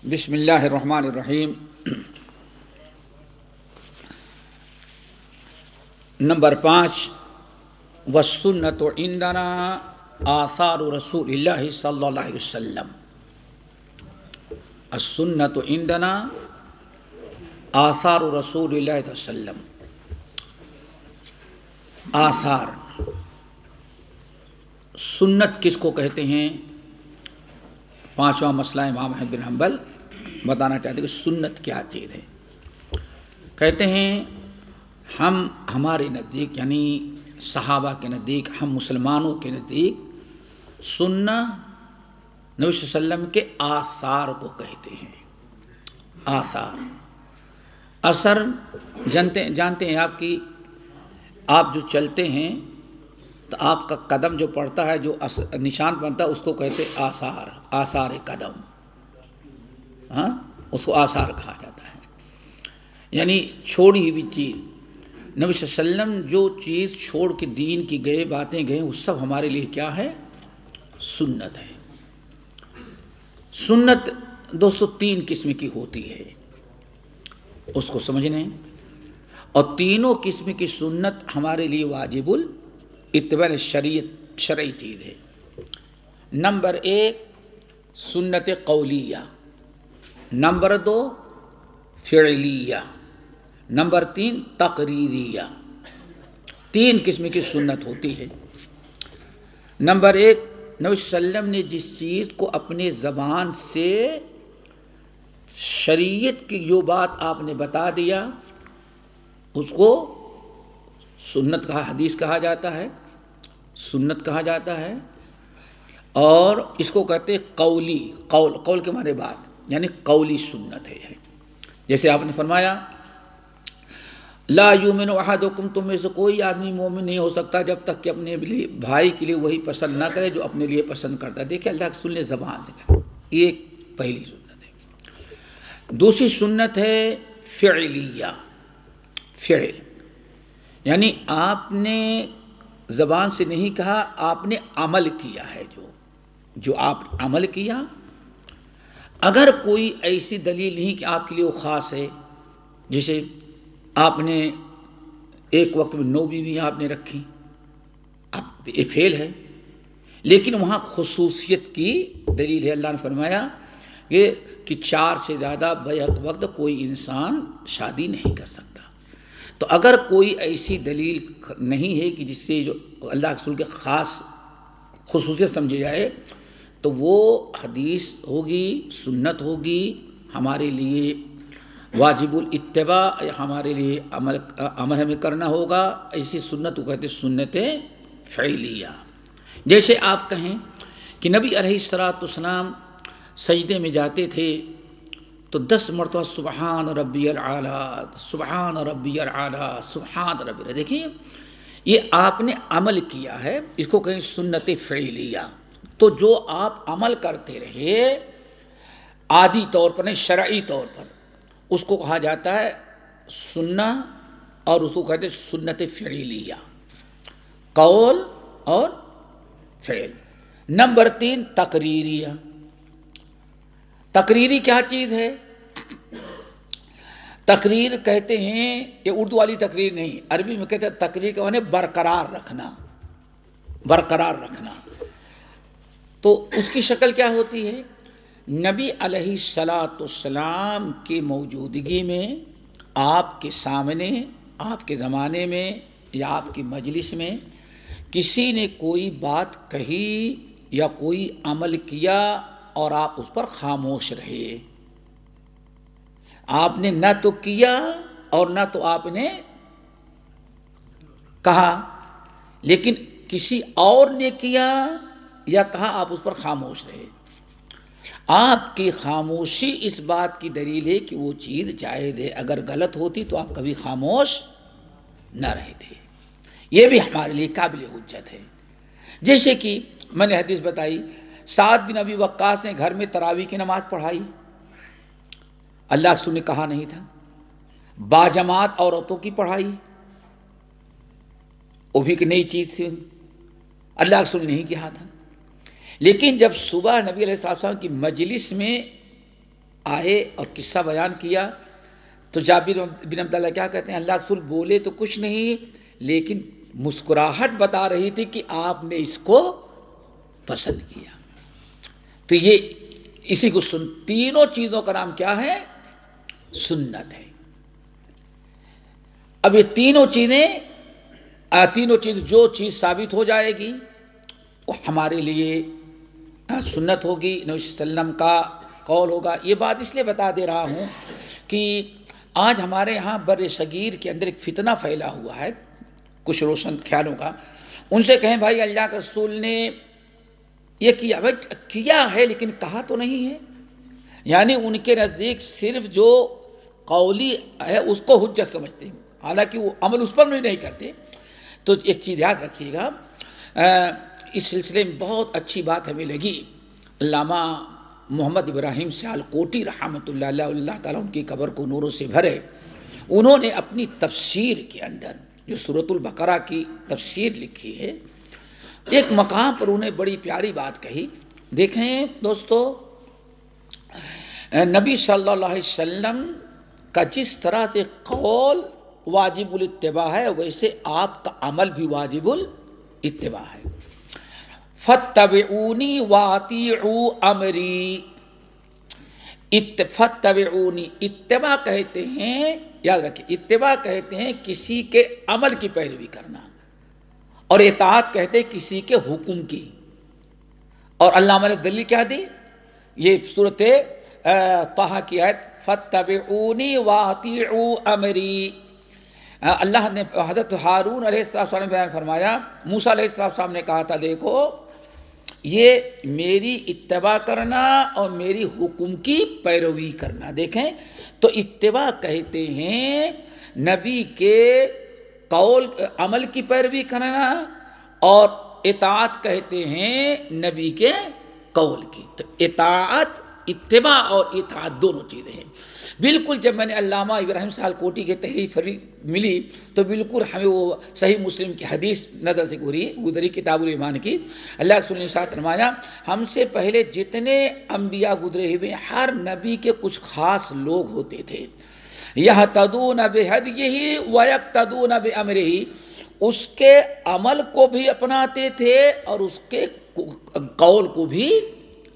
بسم اللہ الرحمن الرحیم۔ نمبر 5، والسنۃ عندنا آثار رسول اللہ صلی اللہ علیہ وسلم۔ السنۃ عندنا آثار رسول اللہ صلی اللہ علیہ وسلم۔ آثار، سنت کس کو کہتے ہیں؟ پانچواں مسئلہ امام احمد بن حنبل بتانا چاہتے ہیں کہ سنت کیا چیز ہے۔ کہتے ہیں ہمارے نزدیک، یعنی صحابہ کے نزدیک، ہم مسلمانوں کے نزدیک سنہ نبی صلی اللہ علیہ وسلم کے آثار کو کہتے ہیں۔ آثار، اثر جانتے ہیں آپ جو چلتے ہیں تو آپ کا قدم جو پڑتا ہے، جو نشان بنتا ہے، اس کو کہتے ہیں آثار، آثار قدم۔ ہاں، اس کو آثار کہا جاتا ہے۔ یعنی چھوڑی ہوئی چیز، نبی صلی اللہ علیہ وسلم جو چیز چھوڑ کے دین کی گئے، باتیں گئے، وہ سب ہمارے لیے کیا ہے؟ سنت ہے۔ سنت دوستو 3 قسم کی ہوتی ہے، اس کو سمجھنے، اور تینوں قسم کی سنت ہمارے لیے واجب الاتباع شرعی چیز ہے۔ نمبر 1 سنت قولیہ، نمبر 2 فعلیہ، نمبر 3 تقریریہ۔ 3 قسم کی سنت ہوتی ہے۔ نمبر 1، نبی صلی اللہ علیہ وسلم نے جس چیز کو اپنے زبان سے شریعت کی جو بات آپ نے بتا دیا، اس کو سنت کہا، حدیث کہا جاتا ہے، سنت کہا جاتا ہے۔ اور اس کو کہتے ہیں قولی، قول کے معنی بات، یعنی قولی سنت ہے۔ جیسے آپ نے فرمایا لا یؤمن احدکم، تم میں سے کوئی آدمی مومن نہیں ہو سکتا جب تک کہ اپنے بھائی کے لیے وہی پسند نہ کرے جو اپنے لیے پسند کرتا ہے۔ دیکھیں اللہ کے سننے زبان سے کہا، یہ ایک پہلی سنت ہے۔ دوسری سنت ہے فعلیہ، فعل، یعنی آپ نے زبان سے نہیں کہا، آپ نے عمل کیا ہے، جو آپ عمل کیا۔ اگر کوئی ایسی دلیل نہیں کہ آپ کے لیے وہ خاص ہے، جیسے آپ نے ایک وقت میں 9 بیویاں آپ نے رکھی، اب یہ فعل ہے، لیکن وہاں خصوصیت کی دلیل ہے۔ اللہ نے فرمایا کہ 4 سے زیادہ بیک وقت کوئی انسان شادی نہیں کر سکتا۔ تو اگر کوئی ایسی دلیل نہیں ہے کہ جس سے جو اللہ کے رسول کے خاص خصوصیت سمجھی جائے، تو وہ حدیث ہوگی، سنت ہوگی، ہمارے لیے واجب الاتباع، ہمارے لیے عمل ہمیں کرنا ہوگا۔ ایسی سنت کو کہتے ہیں سنت فعلیہ۔ جیسے آپ کہیں کہ نبی علیہ الصلوۃ والسلام سجدے میں جاتے تھے تو 10 مرتبہ سبحان ربی الاعلیٰ، سبحان ربی الاعلیٰ، سبحان ربی الاعلیٰ۔ دیکھیے یہ آپ نے عمل کیا ہے، اس کو کہیں سنت فعلیہ۔ تو جو آپ عمل کرتے رہے عادی طور پر، نہیں شرعی طور پر، اس کو کہا جاتا ہے سنت، اور اس کو کہتے ہیں سنت فعلیہ، قول اور فعل۔ نمبر 3 تقریریہ۔ تقریری کیا چیز ہے؟ تقریر کہتے ہیں، یہ اردو والی تقریر نہیں، عربی میں کہتے ہیں تقریر کا معنی برقرار رکھنا، برقرار رکھنا۔ تو اس کی شکل کیا ہوتی ہے؟ نبی علیہ الصلوۃ والسلام کی موجودگی میں، آپ کے سامنے، آپ کے زمانے میں یا آپ کی مجلس میں کسی نے کوئی بات کہی یا کوئی عمل کیا اور آپ اس پر خاموش رہے، آپ نے نہ تو کیا اور نہ تو آپ نے کہا، لیکن کسی اور نے کیا یا کہا، آپ اس پر خاموش رہے۔ آپ کی خاموشی اس بات کی دلیل ہے کہ وہ چیز جائز ہے۔ اگر غلط ہوتی تو آپ کبھی خاموش نہ رہتے۔ یہ بھی ہمارے لیے قابل حجت ہے۔ جیسے کہ میں نے حدیث بتائی، سعد بن ابی وقاص نے گھر میں تراویح کی نماز پڑھائی، اللہ کے رسول نے کہا نہیں تھا۔ باجماعت عورتوں کی پڑھائی، وہ بھی ایک نئی چیز تھی، اللہ کے رسول نے نہیں کہا تھا۔ لیکن جب صبح نبی علیہ السلام کی مجلس میں آئے اور قصہ بیان کیا تو جابر بن عبداللہ کیا کہتے ہیں، اللہ کے رسول بولے تو کچھ نہیں، لیکن مسکراہٹ بتا رہی تھی کہ آپ نے اس کو پسند کیا۔ تو یہ اسی کو تینوں چیزوں کا نام کیا ہے؟ سنت ہے۔ اب یہ تینوں چیزیں جو چیز ثابت ہو جائے گی وہ ہمارے لیے سنت ہوگی، نبی صلی اللہ علیہ وسلم کا قول ہوگا۔ یہ بات اس لیے بتا دے رہا ہوں کہ آج ہمارے ہاں بر صغیر کے اندر ایک فتنہ پھیلا ہوا ہے کچھ روشن خیالوں کا۔ ان سے کہیں بھائی اللہ کے رسول نے یہ کیا ہے لیکن کہا تو نہیں ہے، یعنی ان کے نزدیک صرف جو قولی ہے اس کو حجت سمجھتے ہیں، حالانکہ وہ عمل اس پر نہیں کرتے۔ تو ایک چیز یاد رکھیے گا، اس سلسلے میں بہت اچھی بات ہمیں لگی، علامہ محمد ابراہیم سیالکوٹی رحمۃ اللہ اللہ تعالیٰ ان کی قبر کو نوروں سے بھرے، انہوں نے اپنی تفسیر کے اندر جو سورۃ البقرہ کی تفسیر لکھی ہے، ایک مقام پر انہیں بڑی پیاری بات کہی۔ دیکھیں دوستو، نبی صلی اللہ علیہ وسلم کا جس طرح سے قول واجب الاتباع ہے ویسے آپ کا عمل بھی واجب الاتباع ہے۔ فاتبعونی واطیعوا امری، فاتبعونی اتباع کہتے ہیں، یاد رکھیں اتباع کہتے ہیں کسی کے عمل کی پیروی کرنا، اور اطاعت کہتے ہیں کسی کے حکم کی۔ اور علامہ نے دلیل کیا دی؟ یہ صورت طہ کی آیت فاتبعونی واطیعوا امری۔ اللہ نے حضرت ہارون علیہ السلام نے بیان فرمایا، موسیٰ علیہ السلام نے کہا تھا دیکھو یہ میری اتباع کرنا اور میری حکم کی پیروی کرنا۔ دیکھیں تو اتباع کہتے ہیں نبی کے قول عمل کی پیروی کرنا، اور اطاعت کہتے ہیں نبی کے قول کی۔ تو اطاعت، اتباع اور اطاعت دونوں چیزیں ہیں۔ بالکل جب میں نے علامہ ابراہیم سیالکوٹی کی تحریر ملی تو بالکل ہمیں وہ صحیح مسلم کی حدیث نظر سے گزری کتاب الایمان کی۔ اللہ کے رسول نے ارشاد فرمایا ہم سے پہلے جتنے انبیاء گزرے ہوئے ہر نبی کے کچھ خاص لوگ ہوتے تھے، یہتدون بہدیہ ویقتدون بامرہ، اس کے عمل کو بھی اپناتے تھے اور اس کے قول کو بھی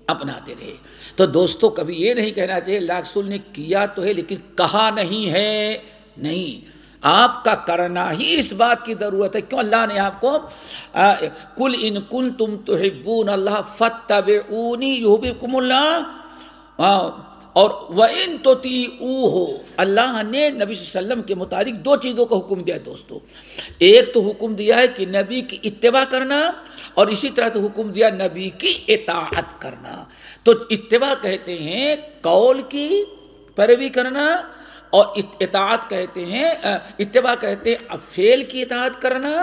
اپناتے رہے۔ تو دوستو کبھی یہ نہیں کہنا چاہیے اللہ کے رسول نے کیا تو ہے لیکن کہا نہیں ہے، نہیں، آپ کا کرنا ہی اس بات کی ضرورت ہے۔ کیوں اللہ نے آپ کو قل ان کنتم تحبون اللہ فاتبعونی یحببکم اللہ، اور وَإِن تُطِیعُوهُ، اللہ نے نبی صلی اللہ علیہ وسلم کے متعلق دو چیزوں کا حکم دیا دوستو۔ ایک تو حکم دیا ہے کہ نبی کی اتباع کرنا، اور اسی طرح سے حکم دیا نبی کی اطاعت کرنا۔ تو اتباع کہتے ہیں قول کی پیروی کرنا، اور اطاعت کہتے ہیں، اتباع کہتے ہیں فعل کی اطاعت کرنا،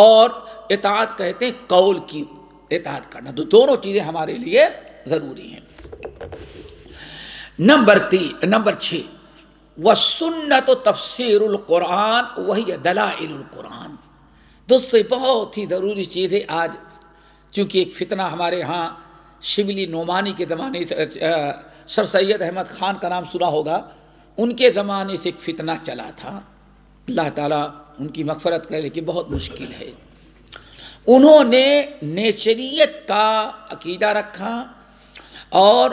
اور اطاعت کہتے ہیں قول کی اطاعت کرنا۔ تو دونوں چیزیں ہمارے لیے ضروری ہیں۔ نمبر 6، وَالسُنَّةُ تفسیر القرآن وَهِيَ دلائل القرآن۔ دوستو یہ بہت ہی ضروری چیز ہے۔ آج چونکہ ایک فتنہ ہمارے ہاں شبلی نعمانی کے زمانے سے، سر سید احمد خان کا نام سنا ہوگا، ان کے زمانے سے ایک فتنہ چلا تھا، اللہ تعالیٰ ان کی مغفرت کرے، لیکن بہت مشکل ہے۔ انہوں نے نیچریت کا عقیدہ رکھا اور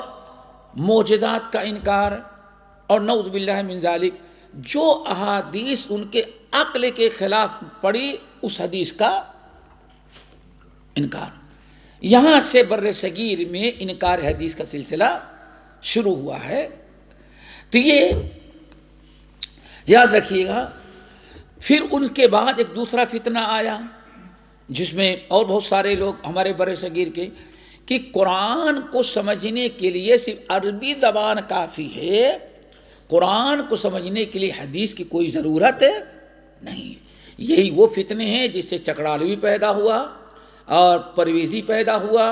معجزات کا انکار، اور نعوذ باللہ من ذالک جو احادیث ان کے عقل کے خلاف پڑی اس حدیث کا انکار۔ یہاں سے بر صغیر میں انکار حدیث کا سلسلہ شروع ہوا ہے۔ تو یہ یاد رکھیے گا۔ پھر ان کے بعد ایک دوسرا فتنہ آیا جس میں اور بہت سارے لوگ ہمارے بر صغیر کے، کہ قرآن کو سمجھنے کے لیے صرف عربی زبان کافی ہے، قرآن کو سمجھنے کے لیے حدیث کی کوئی ضرورت نہیں۔ یہی وہ فتنے ہیں جس سے چکڑالوی پیدا ہوا اور پرویزی پیدا ہوا،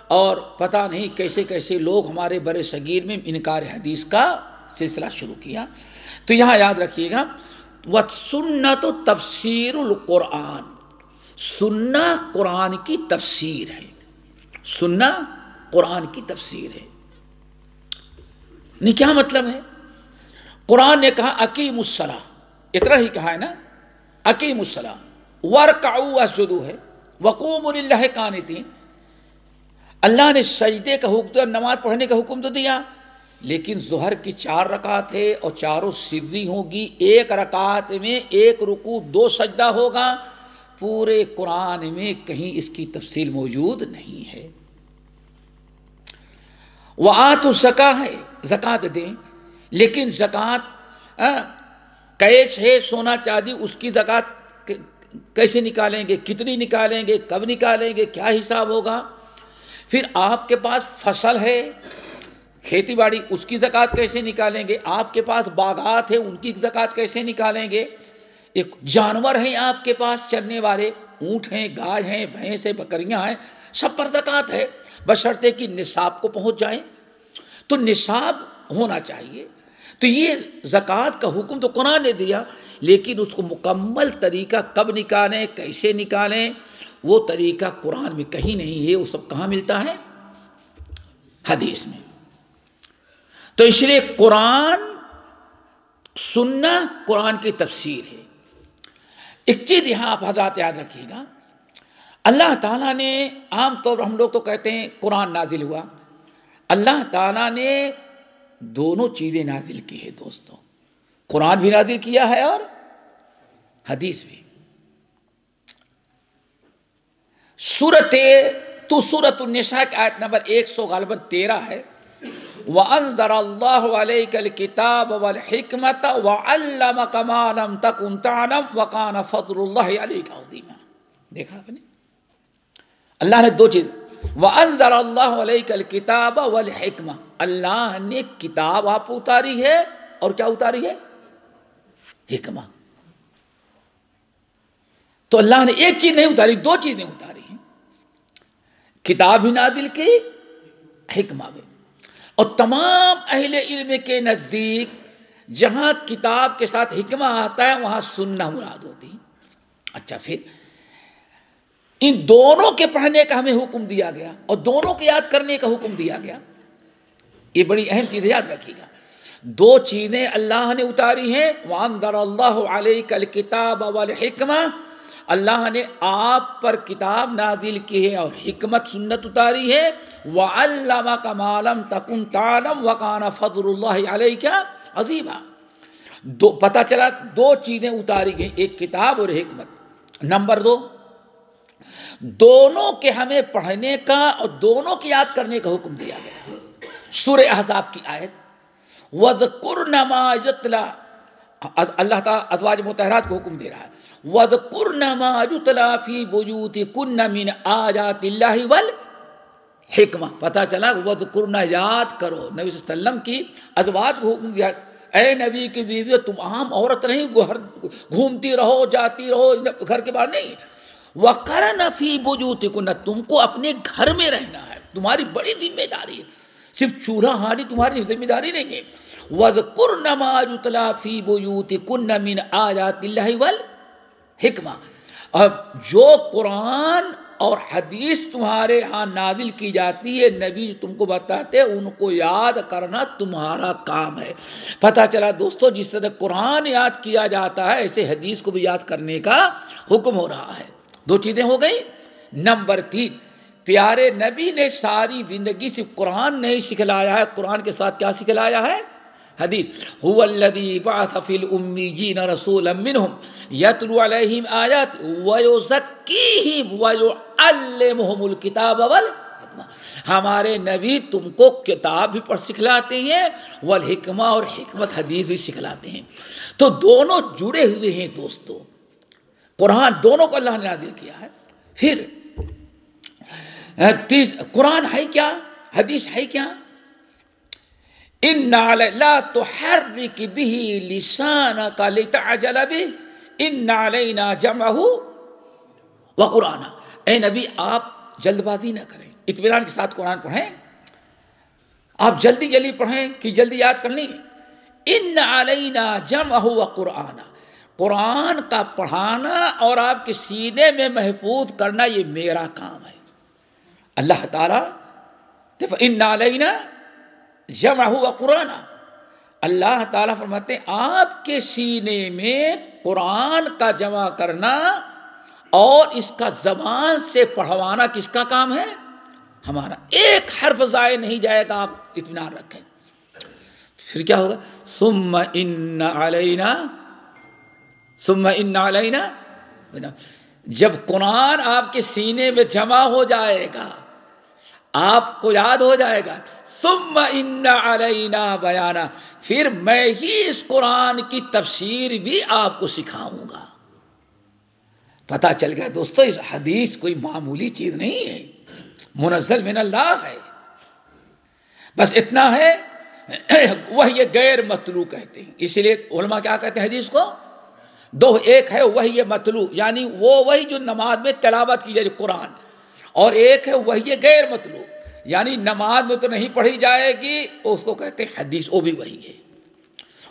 اور پتہ نہیں کیسے کیسے لوگ ہمارے بر صغیر میں انکار حدیث کا سلسلہ شروع کیا۔ تو یہاں یاد رکھیے گا وَالسُنَّةُ تفسیر القرآن، سنہ قرآن کی تفسیر ہے، سنہ قرآن کی تفسیر ہے۔ نہیں کیا مطلب ہے؟ قرآن نے کہا اقیم الصلاۃ، اتنا ہی کہا ہے نا، اقیم الصلاۃ وارکعوا واسجدوا ہے، وقوموا للہ قانتین۔ اللہ نے سجدے کا حکم دیا، نماز پڑھنے کا حکم تو دیا، لیکن ظہر کی 4 رکعت ہے اور چاروں سری ہوگی، ایک رکعت میں 1 رکوع 2 سجدہ ہوگا، پورے قرآن میں کہیں اس کی تفصیل موجود نہیں ہے۔ وآتوا الزکاۃ ہے، زکوٰۃ دیں، لیکن زکوٰۃ کیش ہے، سونا چاندی، اس کی زکوٰۃ کیسے نکالیں گے، کتنی نکالیں گے، کب نکالیں گے، کیا حساب ہوگا؟ پھر آپ کے پاس فصل ہے، کھیتی باڑی، اس کی زکوٰۃ کیسے نکالیں گے؟ آپ کے پاس باغات ہیں، ان کی زکوٰۃ کیسے نکالیں گے؟ ایک جانور ہیں آپ کے پاس چرنے والے، اونٹ ہیں، گائے ہیں، بھینس ہیں، بکریاں ہیں، سب پر زکوٰۃ ہے، بشرطے کہ نصاب کو پہنچ جائیں، تو نصاب ہونا چاہیے۔ تو یہ زکوٰۃ کا حکم تو قرآن نے دیا، لیکن اس کو مکمل طریقہ کب نکالیں، کیسے نکالیں، وہ طریقہ قرآن میں کہیں نہیں ہے۔ وہ سب کہاں ملتا ہے؟ حدیث میں۔ تو اس لیے قرآن سننا قرآن کی تفسیر ہے۔ ایک چیز یہاں آپ حضرات یاد رکھیے گا، اللہ تعالیٰ نے عام طور پر ہم لوگ تو کہتے ہیں قرآن نازل ہوا، اللہ تعالیٰ نے دونوں چیزیں نازل کی ہے دوستو، قرآن بھی نازل کیا ہے اور حدیث بھی۔ سورۃ النساء کی آیت نمبر 113 ہے، وَأَنزَلَ اللَّهُ عَلَيْكَ الْكِتَابَ وَالْحِكْمَةَ وَعَلَّمَكَ مَا لَمْ تَكُنْ تَعْلَمْ وَكَانَ فَضْلُ اللَّهِ عَلَيْكَ عَظِيمًا۔ دیکھا آپ نے، اللہ نے 2 چیز، وَأَنزَلَ اللَّهُ عَلَيْكَ الْكِتَابَ وَالْحِكْمَةَ، اللہ نے کتاب آپ اتاری ہے، اور کیا اتاری ہے؟ حکمہ۔ تو اللہ نے ایک چیز نہیں اتاری، 2 چیزیں اتاری ہیں، کتاب بھی نازل کی، حکمہ بھی۔ اور تمام اہل علم کے نزدیک جہاں کتاب کے ساتھ حکمہ آتا ہے وہاں سننا مراد ہوتی ہے۔ اچھا، پھر ان دونوں کے پڑھنے کا ہمیں حکم دیا گیا اور دونوں کے یاد کرنے کا حکم دیا گیا، یہ بڑی اہم چیز یاد رکھیے گا۔ 2 چیزیں اللہ نے اتاری ہیں، وَأَنزَلَ اللَّهُ عَلَيْكَ الْكِتَابَ وَالْحِكْمَةَ، اللہ نے آپ پر کتاب نازل کی ہے اور حکمت سنت اتاری ہے، وَعَلَّمَكَ مَا لَمْ تَكُنْ تَعْلَمْ وَكَانَ فَضْلُ اللَّهِ عَلَيْكَ عَظِيمًا۔ پتہ چلا 2 چیزیں اتاری گئیں، ایک کتاب اور حکمت۔ نمبر 2، دونوں کے ہمیں پڑھنے کا اور دونوں کی یاد کرنے کا حکم دیا گیا۔ سورہ احزاب کی آیت، وَذْكُرْنَ مَا يُتْلَى، اللہ تعالیٰ ازواج مطہرات کو حکم دے رہا ہے، وَذْكُرْنَ مَا يُتْلَى فِي بُيُوتِكُنَّ مِنْ آيَاتِ اللَّهِ وَالْحِكْمَةِ۔ پتہ چلا وَذْكُرْنَ، یاد کرو، نبی صلی اللہ علیہ وسلم کی ازواج کو حکم دیا، اے نبی کی بیوی، تم عام عورت نہیں، گھومتی رہو، جاتی رہو، گھر کے باہر نہیں۔ وَقَرْنَ فِي بُيُوتِكُنَّ، تم کو اپنے گھر میں رہنا ہے، تمہاری بڑی ذمہ داری ہے، صرف چولہا ہانڈی تمہاری ذمہ داری نہیں ہے۔ وَذْكُرْنَ مَا يُتْلَى فِي بُيُوتِكُنَّ مِنْ آيَاتِ اللَّهِ وَالْحِكْمَةِ، اب جو قرآن اور حدیث تمہارے ہاں نازل کی جاتی ہے، نبی تم کو بتاتے، ان کو یاد کرنا تمہارا کام ہے۔ پتہ چلا دوستو، جس طرح قرآن یاد کیا جاتا ہے ایسے حدیث کو بھی یاد کرنے کا حکم ہو رہا ہے۔ 2 چیزیں ہو گئی۔ نمبر 3، پیارے نبی نے ساری زندگی صرف قرآن نہیں سکھلایا ہے، قرآن کے ساتھ کیا سکھلایا ہے؟ حدیث۔ هو الذی بعث فی الامیین رسولا منہم یتلو علیہم آیات ویزکیہم ویعلمہم الکتاب والحکمہ، ہمارے نبی تم کو کتاب بھی پڑھ سکھلاتے ہیں، والحکمہ، اور حکمت حدیث بھی سکھلاتے ہیں۔ تو دونوں جڑے ہوئے ہیں دوستو، قرآن دونوں کو اللہ نے نازل کیا ہے۔ پھر قرآن ہے کیا، حدیث ہے کیا؟ اِنَّا لَا تُحَرِّكِ بِهِ لِسَانَكَ لِتَعْجَلَ بِهِ اِنَّ عَلَيْنَا جَمْعَهُ وَقُرْآنَهُ، اے نبی آپ جلد بازی نہ کریں، اطمینان کے ساتھ قرآن پڑھیں، آپ جلدی جلدی پڑھیں کہ جلدی یاد کرنی ہے۔ اِنَّ عَلَيْنَا جَمْعَهُ وَقُرْآنَهُ، قرآن کا پڑھانا اور آپ کے سینے میں محفوظ کرنا یہ میرا کام ہے۔ اللہ تعالیٰ اِنَّ عَلَيْنَا جمعہ و قرآن، اللہ تعالیٰ فرماتے ہیں آپ کے سینے میں قرآن کا جمع کرنا اور اس کا زبان سے پڑھوانا کس کا کام ہے؟ ہمارا. ایک حرف ضائع نہیں جائے گا، آپ اطمینان رکھیں. پھر کیا ہوگا؟ ثم ان علینا. جب قرآن آپ کے سینے میں جمع ہو جائے گا، آپ کو یاد ہو جائے گا، ثم ان علینا بیانا، پھر میں ہی اس قرآن کی تفسیر بھی آپ کو سکھاؤں گا. پتہ چل گیا دوستو، اس حدیث کوئی معمولی چیز نہیں ہے، منزل من اللہ ہے. بس اتنا ہے، وحی غیر مطلوع کہتے ہیں. اسی لیے علماء کیا کہتے ہیں حدیث کو؟ دو، ایک ہے وحی مطلوع یعنی وہ وحی جو نماز میں تلاوت کی جائے قرآن، اور ایک ہے وحی غیر مطلوع یعنی نماز میں تو نہیں پڑھی جائے گی، اس کو کہتے ہیں حدیث، وہ بھی وحی ہے.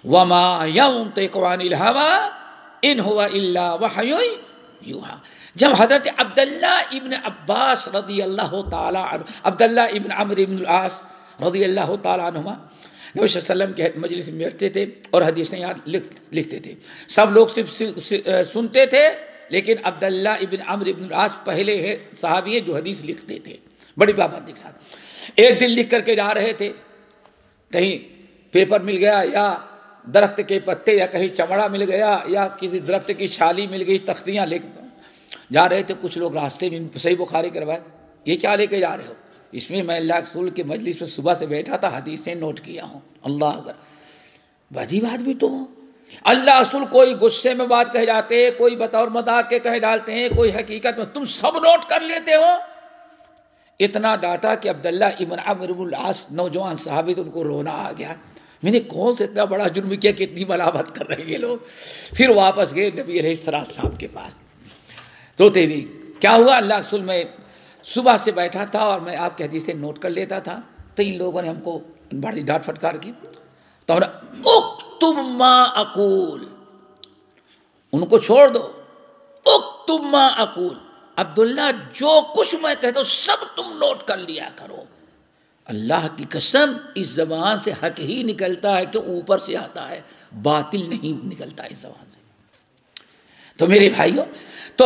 وما ينطق عن الهوى ان هو الا وحی یوحی. جب حضرت عبداللہ ابن عباس رضی اللہ تعالی عنہ، عبداللہ ابن عمرو ابن العاص رضی اللہ تعالی عنہما نبی صلی اللہ علیہ وسلم کے مجلس میں بیٹھتے تھے اور حدیثیں یاد لکھتے تھے. سب لوگ صرف سنتے تھے، لیکن عبداللہ ابن عمرو ابن العاص پہلے صحابی ہیں جو حدیث لکھتے تھے بڑی پابندی کے ساتھ. ایک دن لکھ کر کے جا رہے تھے، کہیں پیپر مل گیا یا درخت کے پتے یا کہیں چمڑا مل گیا یا کسی درخت کی چھالی مل گئی، تختیاں لے کے جا رہے تھے. کچھ لوگ راستے میں صحیح بخاری کروائے، یہ کیا لے کے جا رہے ہو؟ اس میں میں اللہ رسول کے مجلس میں صبح سے بیٹھا تھا، حدیثیں نوٹ کیا ہوں. اللہ اکبر، عجیب آدمی تو اللہ رسول کوئی غصے میں بات کہہ جاتے ہیں، کوئی بطور مذاق کے کہہ ڈالتے ہیں، کوئی حقیقت میں، تم سب نوٹ کر لیتے ہو. اتنا ڈاٹا کہ عبداللہ ابن عمرو بن العاص نوجوان صحابی تو ان کو رونا آ گیا. میں نے کون سے اتنا بڑا جرم کیا کہ اتنی ملامت کر رہے ہیں یہ لوگ. پھر واپس گئے نبی علیہ السلام کے پاس روتے بھی. کیا ہوا؟ اللہ رسول میں صبح سے بیٹھا تھا اور میں آپ کی حدیثیں نوٹ کر لیتا تھا، تو ان لوگوں نے ہم کو بڑی ڈانٹ پھٹکار کی. تو ہم نے اکتب ما اقول، ان کو چھوڑ دو، اکتب ما اقول، عبداللہ جو کچھ میں کہتا ہوں سب تم نوٹ کر لیا کرو. اللہ کی قسم اس زبان سے حق ہی نکلتا ہے کہ اوپر سے آتا ہے، باطل نہیں نکلتا اس زبان سے. تو میرے بھائیوں، تو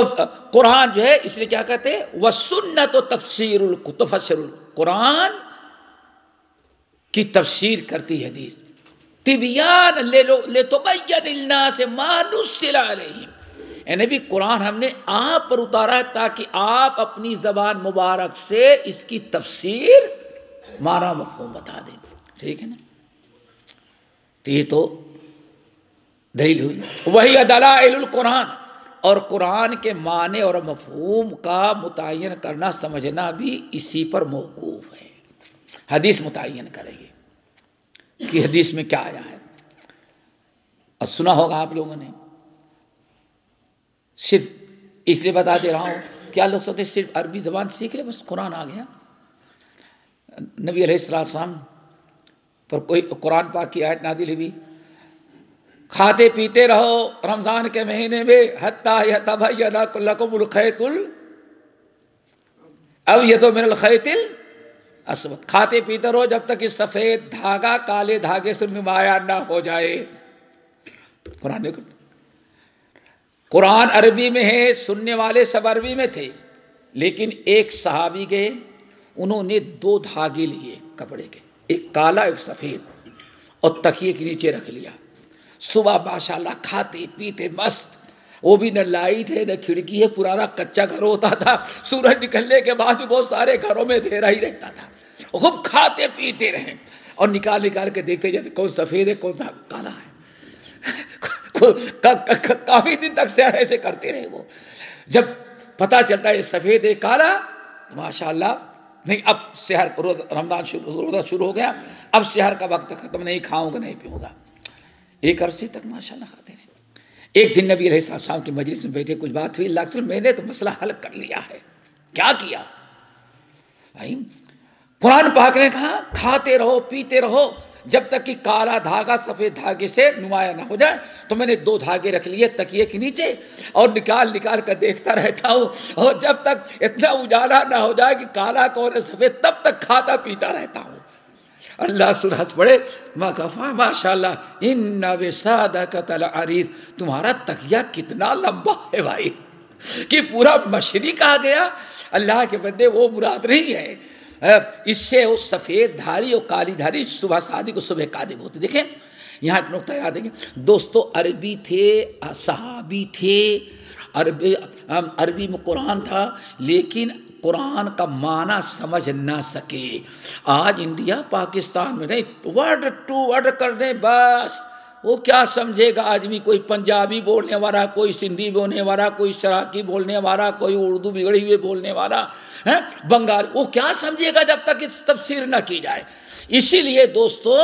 قرآن جو ہے اس لیے کیا کہتے ہیں؟ وَسُنَّةُ تفسیر القرآن کی تفسیر کرتی حدیث. طبیان لِتُبَيِّنَ لِلنَّاسِ مَا نُزِّلَ عَلَيْهِمْ. اے نبی، قرآن ہم نے آپ پر اتارا ہے تاکہ آپ اپنی زبان مبارک سے اس کی تفسیر معنی مفہوم بتا دیں. ٹھیک ہے نا؟ تو یہ تو دلیل ہوئی. وہی دلائل القرآن، اور قرآن کے معنی اور مفہوم کا متعین کرنا سمجھنا بھی اسی پر موقوف ہے. حدیث متعین کرے گی کہ حدیث میں کیا آیا ہے. اور سنا ہوگا آپ لوگوں نے، صرف اس لیے بتا دے رہا ہوں، کیا لوگ سوچتے صرف عربی زبان سیکھ لے بس قرآن آ گیا. نبی علیہ السلام پر کوئی قرآن پاک کی آیت نازل ہوئی، کھاتے پیتے رہو رمضان کے مہینے میں حتیٰ یتبین لکم الخیط الابیض من الخیط الاسود. کھاتے پیتے رہو جب تک یہ سفید دھاگا کالے دھاگے سے نمایاں نہ ہو جائے. قرآن عربی میں ہے، سننے والے سب عربی میں تھے، لیکن ایک صحابی گئے، انہوں نے 2 دھاگے لیے کپڑے کے، ایک کالا ایک سفید، اور تکیے کے نیچے رکھ لیا. صبح ماشاءاللہ کھاتے پیتے مست. وہ بھی نہ لائٹ ہے نہ کھڑکی ہے، پرانا کچا گھر ہوتا تھا، سورج نکلنے کے بعد بھی بہت سارے گھروں میں اندھیرا ہی رہتا تھا. خوب کھاتے پیتے رہے اور نکال کے دیکھتے جاتے کون سفید ہے کون کالا ہے. کافی دن تک سیر ایسے کرتے رہے. وہ جب پتہ چلتا ہے یہ سفید ہے کالا، ماشاءاللہ نہیں، اب سحر رمضان روزہ شروع ہو گیا، اب سحر کا وقت ختم، نہیں کھاؤں گا نہیں پیوں گا. ایک عرصے تک ماشاءاللہ کھاتے رہے. ایک دن نبی علیہ السلام کی مجلس میں بیٹھے، کچھ بات ہوئی، اللہ کے رسول میں نے تو مسئلہ حل کر لیا ہے. کیا کیا بھائی؟ قرآن پاک نے کہا کھاتے رہو پیتے رہو جب تک کہ کالا دھاگا سفید دھاگے سے نمایاں نہ ہو جائے. تو میں نے 2 دھاگے رکھ لیے تکیے کے نیچے اور نکال کر دیکھتا رہتا ہوں، اور جب تک اتنا اجالا نہ ہو جائے کہ کالا کون ہے سفید، تب تک کھاتا پیتا رہتا ہوں. اللہ سر ہنس پڑے، مکفا ماشاء اللہ ان وسادک العریض، تمہارا تکیہ کتنا لمبا ہے بھائی کہ پورا مشرق آ گیا۔ اللہ کے بندے وہ مراد نہیں ہے، اس سے وہ سفید دھاری اور کالی دھاری صبح صادق اور صبح کاذب ہوتی۔ دیکھیں یہاں ایک نقطہ یاد ہے دوستو، عربی تھے، صحابی تھے، عربی میں قرآن تھا، لیکن قرآن کا معنی سمجھ نہ سکے۔ آج انڈیا پاکستان میں نہیں، ورڈ ٹو ورڈ کر دیں بس، وہ کیا سمجھے گا آدمی؟ کوئی پنجابی بولنے والا، کوئی سندھی بولنے والا، کوئی سراکی بولنے والا، کوئی اردو بگڑی ہوئے بولنے والا، بنگالی، وہ کیا سمجھے گا جب تک اس تفسیر نہ کی جائے؟ اسی لیے دوستو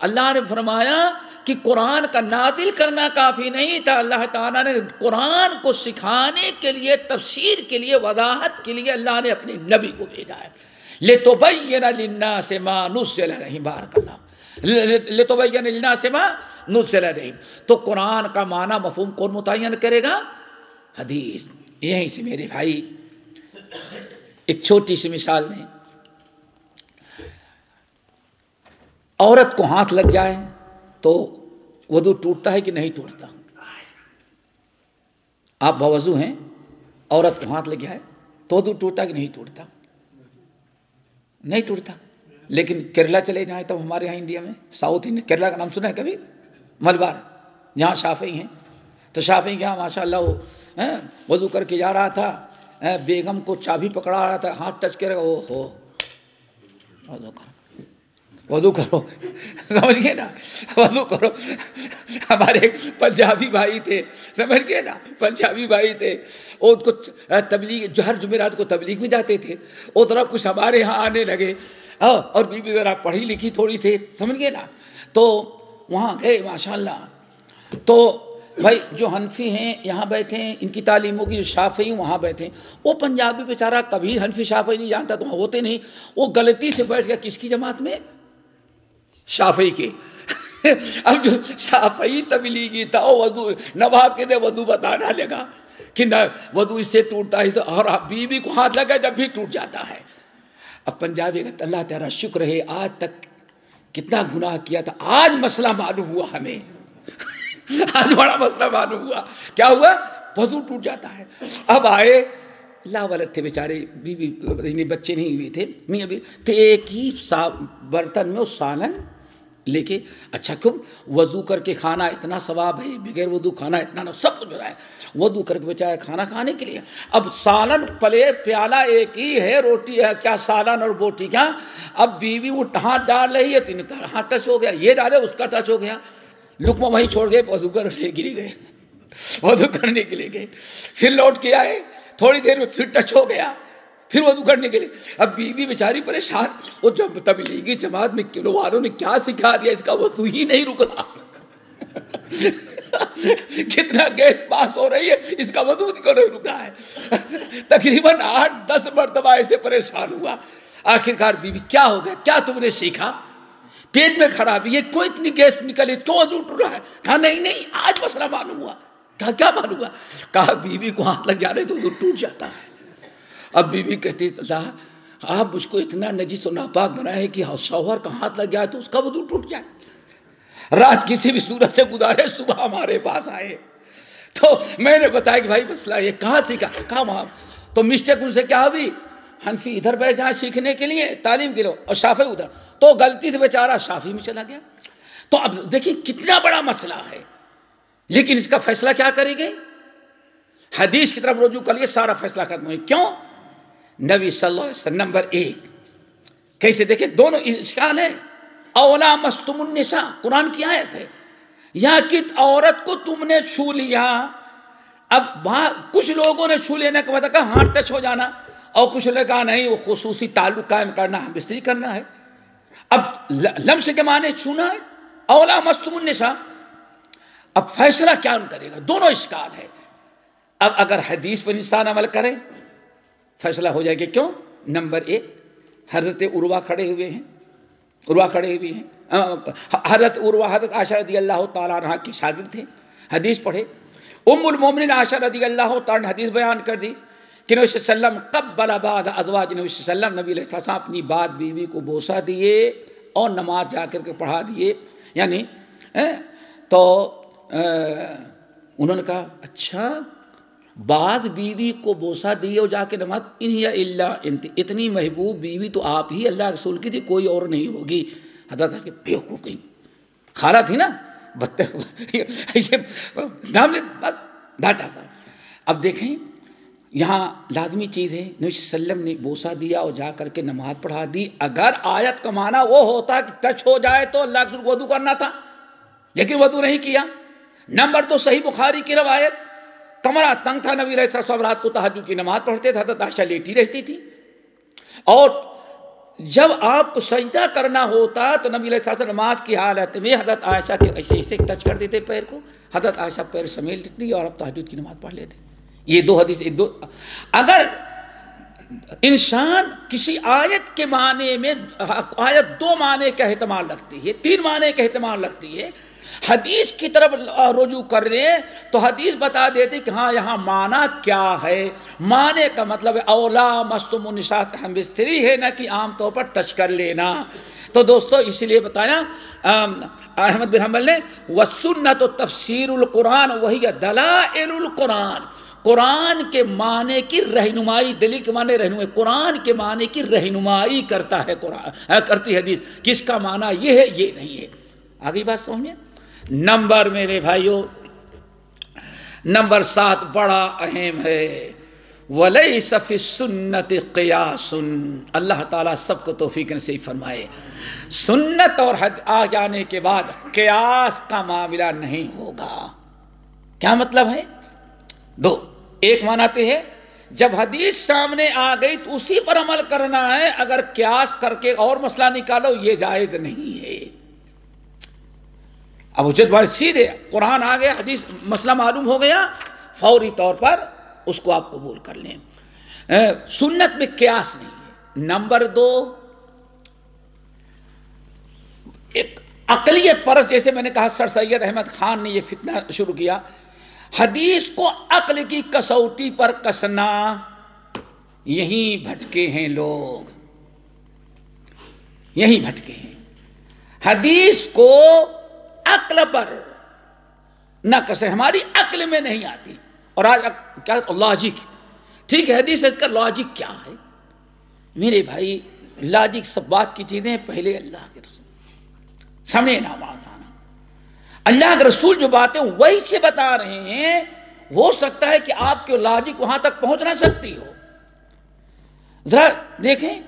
اللہ نے فرمایا کہ قرآن کا نازل کرنا کافی نہیں تھا، اللہ تعالیٰ نے قرآن کو سکھانے کے لیے، تفسیر کے لیے، وضاحت کے لیے اللہ نے اپنے نبی کو بھیجا ہے۔ لِتُبَيِّنَ لِلنَّاسِ مَا نُزِّلَ إِلَيْهِمْ، بارک اللہ، لِتُبَيِّنَ لِلنَّاسِ مَا نُزِّلَ إِلَيْهِمْ۔ تو قرآن کا معنی مفہوم کون متعین کرے گا؟ حدیث۔ یہیں سے میرے بھائی ایک چھوٹی سی مثال دیں، عورت کو ہاتھ لگ جائے تو وضو ٹوٹتا ہے کہ نہیں ٹوٹتا؟ آپ باوضو ہیں، عورت کو ہاتھ لگ گیا ہے تو وضو ٹوٹتا کہ نہیں ٹوٹتا؟ نہیں ٹوٹتا۔ لیکن کیرلا چلے جائیں تب ہمارے یہاں انڈیا میں، ساؤتھ انڈیا، کیرلا کا نام سنا ہے کبھی؟ ملبار، جہاں شافعی ہیں، تو شافعی کے یہاں ماشاء اللہ وہ وضو کر کے جا رہا تھا، بیگم کو چابی پکڑا رہا تھا، ہاتھ ٹچ کرے گا، او ہو وضو کرو، وضو کرو، سمجھ گئے نا، وضو کرو۔ ہمارے پنجابی بھائی تھے، سمجھ گئے نا، پنجابی بھائی تھے، وہ کو تبلیغ، جو ہر جمعرات کو تبلیغ میں جاتے تھے، وہ طرح کچھ ہمارے یہاں آنے لگے، اور بیوی ذرا پڑھی لکھی تھوڑی تھے، سمجھ گئے نا، تو وہاں گئے ماشاءاللہ۔ تو بھائی جو حنفی ہیں یہاں بیٹھے ہیں، ان کی تعلیموں کی، جو شافعی ہیں وہاں بیٹھے ہیں، وہ پنجابی بیچارہ کبھی حنفی شافعی نہیں جانتا، تو وہاں ہوتے نہیں، وہ غلطی سے بیٹھ گیا کس کی جماعت میں؟ شافعی کے۔ اب جو شافعی تبلیغی تھا وہ وضو نواب کے دے وضو بتانا لگا کہ نہ وضو اس سے ٹوٹتا ہے، اور بیوی کو ہاتھ لگا جب بھی ٹوٹ جاتا ہے۔ اب پنجابی کہتا اللہ تیرا شکر ہے، آج تک کتنا گناہ کیا تھا، آج مسئلہ معلوم ہوا ہمیں، آج بڑا مسئلہ معلوم ہوا۔ کیا ہوا؟ وضو ٹوٹ جاتا ہے۔ اب آئے، اللہ والد تھے بیچارے، بیوی بچے نہیں ہوئے تھے، میاں بھی تو ایک ہی برتن میں وہ سالن لے کے، اچھا کیوں وضو کر کے کھانا اتنا ثواب ہے، بغیر وضو کھانا اتنا نہ، سب کچھ ہے، وضو کر کے بچایا کھانا کھانے کے لیے۔ اب سالن پلیٹ پیالہ ایک ہی ہے، روٹی ہے کیا، سالن اور بوٹی کیا، اب بیوی وہ ہاتھ ڈال رہی ہے تو ان کا ہاتھ ٹچ ہو گیا، یہ ڈالے اس کا ٹچ ہو گیا، لقمہ وہیں چھوڑ گئے، وضو کرنے کے لیے گئے، وضو کرنے کے لیے گئے، پھر لوٹ کے آئے، تھوڑی دیر میں پھر ٹچ ہو گیا، پھر وضو کرنے کے لیے۔ اب بیوی بیچاری پریشان، وہ جب تبلیغی جماعت میں کلو والوں نے کیا سکھا دیا، اس کا وضو ہی نہیں رک رہا، کتنا گیس پاس ہو رہی ہے، اس کا وضو نہیں رک رہا ہے۔ تقریباً 8-10 مرتبہ ایسے پریشان ہوا، آخرکار بیوی کیا ہو گیا، کیا تم نے سیکھا، پیٹ میں خرابی ہے، کیوں اتنی گیس نکلی، کیوں وضو ٹوٹ رہا ہے؟ کہا نہیں آج مسئلہ معلوم ہوا۔ کہا کیا معلوم ہوا؟ کہا بیوی کو ہاتھ لگ جا رہے تو وضو ٹوٹ جاتا ہے۔ اب بیوی کہتی اللہ آپ مجھ کو اتنا نجس و ناپاک بنائے کہ شوہر کا ہاتھ لگ جائے تو اس کا وضو ٹوٹ جائے، رات کسی بھی صورت سے گزارے، صبح ہمارے پاس آئے تو میں نے بتایا کہ بھائی مسئلہ یہ کہاں سیکھا، کہاں وہاں، تو مسٹیک ان سے کیا ہوئی، حنفی ادھر بیٹھ جائیں سیکھنے کے لیے تعلیم کے لیے اور شافعی ادھر، تو غلطی سے بیچارہ شافعی میں چلا گیا۔ تو اب دیکھیں کتنا بڑا مسئلہ ہے، لیکن اس کا فیصلہ کیا کرے گے؟ حدیث کی طرف رجوع کر لیے سارا فیصلہ ختم ہوئی۔ کیوں؟ نبی صلی اللہ علیہ وسلم نمبر 1 کیسے دیکھیں، دونوں اشکال ہے، اولا مستم النساء قرآن کی آیت ہے، یا کہ عورت کو تم نے چھو لیا، اب کچھ لوگوں نے چھو لینے کے بعد کہا ہاتھ ٹچ ہو جانا، اور کچھ نے کہا نہیں وہ خصوصی تعلق قائم کرنا ہے، بستری کرنا ہے۔ اب لمس کے معنی چھونا ہے، اولا مستم النساء، اب فیصلہ کیا کرے گا؟ دونوں اشکال ہے۔ اب اگر حدیث پر انسان عمل کرے فیصلہ ہو جائے گا۔ کیوں؟ نمبر 1 حضرت عروہ کھڑے ہوئے ہیں، حضرت عروہ حضرت عائشہ رضی اللہ تعالیٰ عنہ کی شاگرد تھے، حدیث پڑھے، ام المومنین عائشہ رضی اللہ تعالیٰ حدیث بیان کر دی کہ نبی صلی اللہ علیہ وسلم قبل بعض ازواج نبی صلی اللہ علیہ وسلم، نبی علیہ السلام اپنی بعد بیوی کو بوسہ دیے، اور نماز جا کر کے پڑھا دیے، یعنی تو انہوں نے کہا اچھا بعد بیوی کو بوسہ دیے اور جا کے نماز، انہی اللہ اتنی محبوب بیوی تو آپ ہی اللہ رسول کی تھی، کوئی اور نہیں ہوگی۔ حضرت اس کے بیوقوف گئی، خالہ تھی نا، ایسے نام ڈانٹا تھا۔ اب دیکھیں یہاں لازمی چیز ہے، نبی صلی اللہ علیہ وسلم نے بوسہ دیا اور جا کر کے نماز پڑھا دی۔ اگر آیت کا معنی وہ ہوتا کہ ٹچ ہو جائے تو اللہ کے رسول کو وضو کرنا تھا، لیکن وضو نہیں کیا۔ نمبر 2 صحیح بخاری کی روایت، کمرہ تنگ تھا، نبی علیہ السلام رات کو تہجد کی نماز پڑھتے تھے، حضرت عائشہ لیٹی رہتی تھی، اور جب آپ کو سجدہ کرنا ہوتا تو نبی علیہ السلام نماز کی حالت میں حضرت عائشہ کے ایسے ٹچ کر دیتے پیر کو، حضرت عائشہ پیر سمیٹ لیتی اور اب تہجد کی نماز پڑھ لیتے۔ یہ 2 حدیث، اگر انسان کسی آیت کے معنی میں، آیت 2 معنی کا احتمال رکھتی ہے، 3 معنی کا احتمال رکھتی ہے، حدیث کی طرف رجوع کر لیں تو حدیث بتا دیتی کہ ہاں یہاں معنی کیا ہے۔ معنی کا مطلب ہے اولا مسم النساء ہم بستری ہے، نہ کہ عام طور پر ٹچ کر لینا۔ تو دوستو اس لیے بتایا احمد بن حنبل نے وسنت تفسیر القرآن وہی دلائل القرآن، قرآن کے معنی کی رہنمائی، دلیل کے معنی رہنمائی، قرآن کے معنی کی رہنمائی کرتا ہے قرآن، کرتی حدیث، کس کا معنی یہ ہے یہ نہیں ہے۔ آگے بات سمجھیں۔ نمبر میرے بھائیوں، نمبر 7 بڑا اہم ہے، وَلَيْسَ فِي السُّنَّةِ قِيَاسٌ۔ اللہ تعالیٰ سب کو توفیق نصیب فرمائے۔ سنت اور حد آ جانے کے بعد قیاس کا معاملہ نہیں ہوگا۔ کیا مطلب ہے؟ 2 ایک معنی تو ہے جب حدیث سامنے آ گئی تو اسی پر عمل کرنا ہے، اگر قیاس کر کے اور مسئلہ نکالو یہ جائز نہیں ہے۔ اب اچھت بات سیدھے قرآن آ گیا، حدیث مسئلہ معلوم ہو گیا، فوری طور پر اس کو آپ قبول کر لیں۔ سنت میں قیاس نہیں ہے۔ نمبر 2 ایک عقلیت پرست، جیسے میں نے کہا سر سید احمد خان نے یہ فتنہ شروع کیا، حدیث کو عقل کی کسوٹی پر کسنا، یہیں بھٹکے ہیں لوگ، یہیں بھٹکے ہیں۔ حدیث کو عقل پر نہ کسے، ہماری عقل میں نہیں آتی، اور آج کیا لاجک، ٹھیک ہے حدیث اس کا لاجک کیا ہے؟ میرے بھائی لاجک سب بات کی چیزیں پہلے اللہ کے رسول سمجھنا ماننا، اللہ کے رسول جو باتیں وہی سے بتا رہے ہیں، ہو سکتا ہے کہ آپ کے لاجک وہاں تک پہنچ نہ سکتی ہو۔ ذرا دیکھیں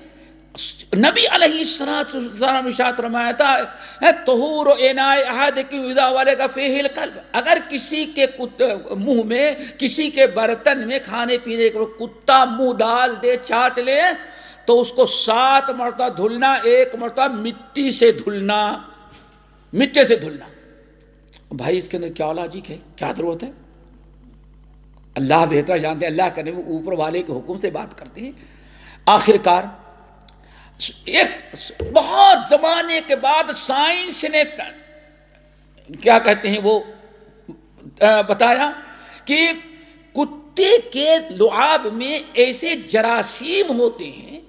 نبی علیہ السلام ارشاد فرمایا تھا طہور اناء احدکم اذا ولغ فیہ الکلب، اگر کسی کے منہ میں، کسی کے برتن میں کھانے پینے کے کتا منہ ڈال دے، چاٹ لے، تو اس کو 7 مرتبہ دھلنا، 1 مرتبہ مٹی سے دھلنا، مٹی سے دھلنا۔ بھائی اس کے اندر کیا لاجک ہے، کیا ضرورت ہے؟ اللہ بہتر جانتے ہیں، اللہ کرنے وہ اوپر والے کے حکم سے بات کرتے ہیں۔ آخر کار ایک بہت زمانے کے بعد سائنس نے کیا کہتے ہیں وہ بتایا کہ کتے کے لعاب میں ایسے جراثیم ہوتے ہیں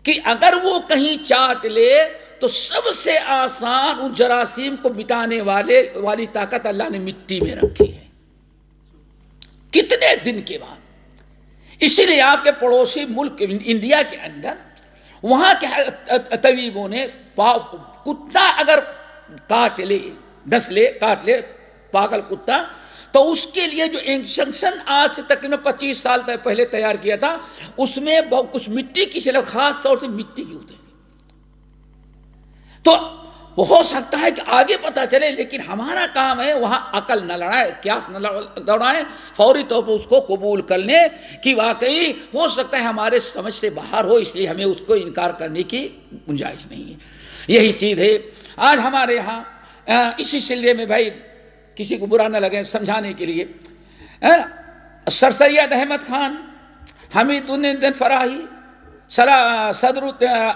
کہ اگر وہ کہیں چاٹ لے تو سب سے آسان ان جراثیم کو مٹانے والی طاقت اللہ نے مٹی میں رکھی ہے۔ کتنے دن کے بعد، اسی لیے آپ کے پڑوسی ملک انڈیا کے اندر وہاں کے طبیبوں نے کتا اگر کاٹ لے، ڈس لے، کاٹ لے پاگل کتا، تو اس کے لیے جو انجیکشن آج سے تقریباً 25 سال پہلے تیار کیا تھا، اس میں بہت کچھ مٹی کی سے خاص طور سے مٹی کی ہوتی تھی۔ تو وہ ہو سکتا ہے کہ آگے پتہ چلے، لیکن ہمارا کام ہے وہاں عقل نہ لڑائے، قیاس نہ دوڑائیں، فوری طور پر اس کو قبول کر لیں کہ واقعی ہو سکتا ہے ہمارے سمجھ سے باہر ہو، اس لیے ہمیں اس کو انکار کرنے کی گنجائش نہیں ہے۔ یہی چیز ہے آج ہمارے یہاں اسی سلسلے میں، بھائی کسی کو برا نہ لگے سمجھانے کے لیے، سر سید احمد خان، حمید الدین فراہی، صدر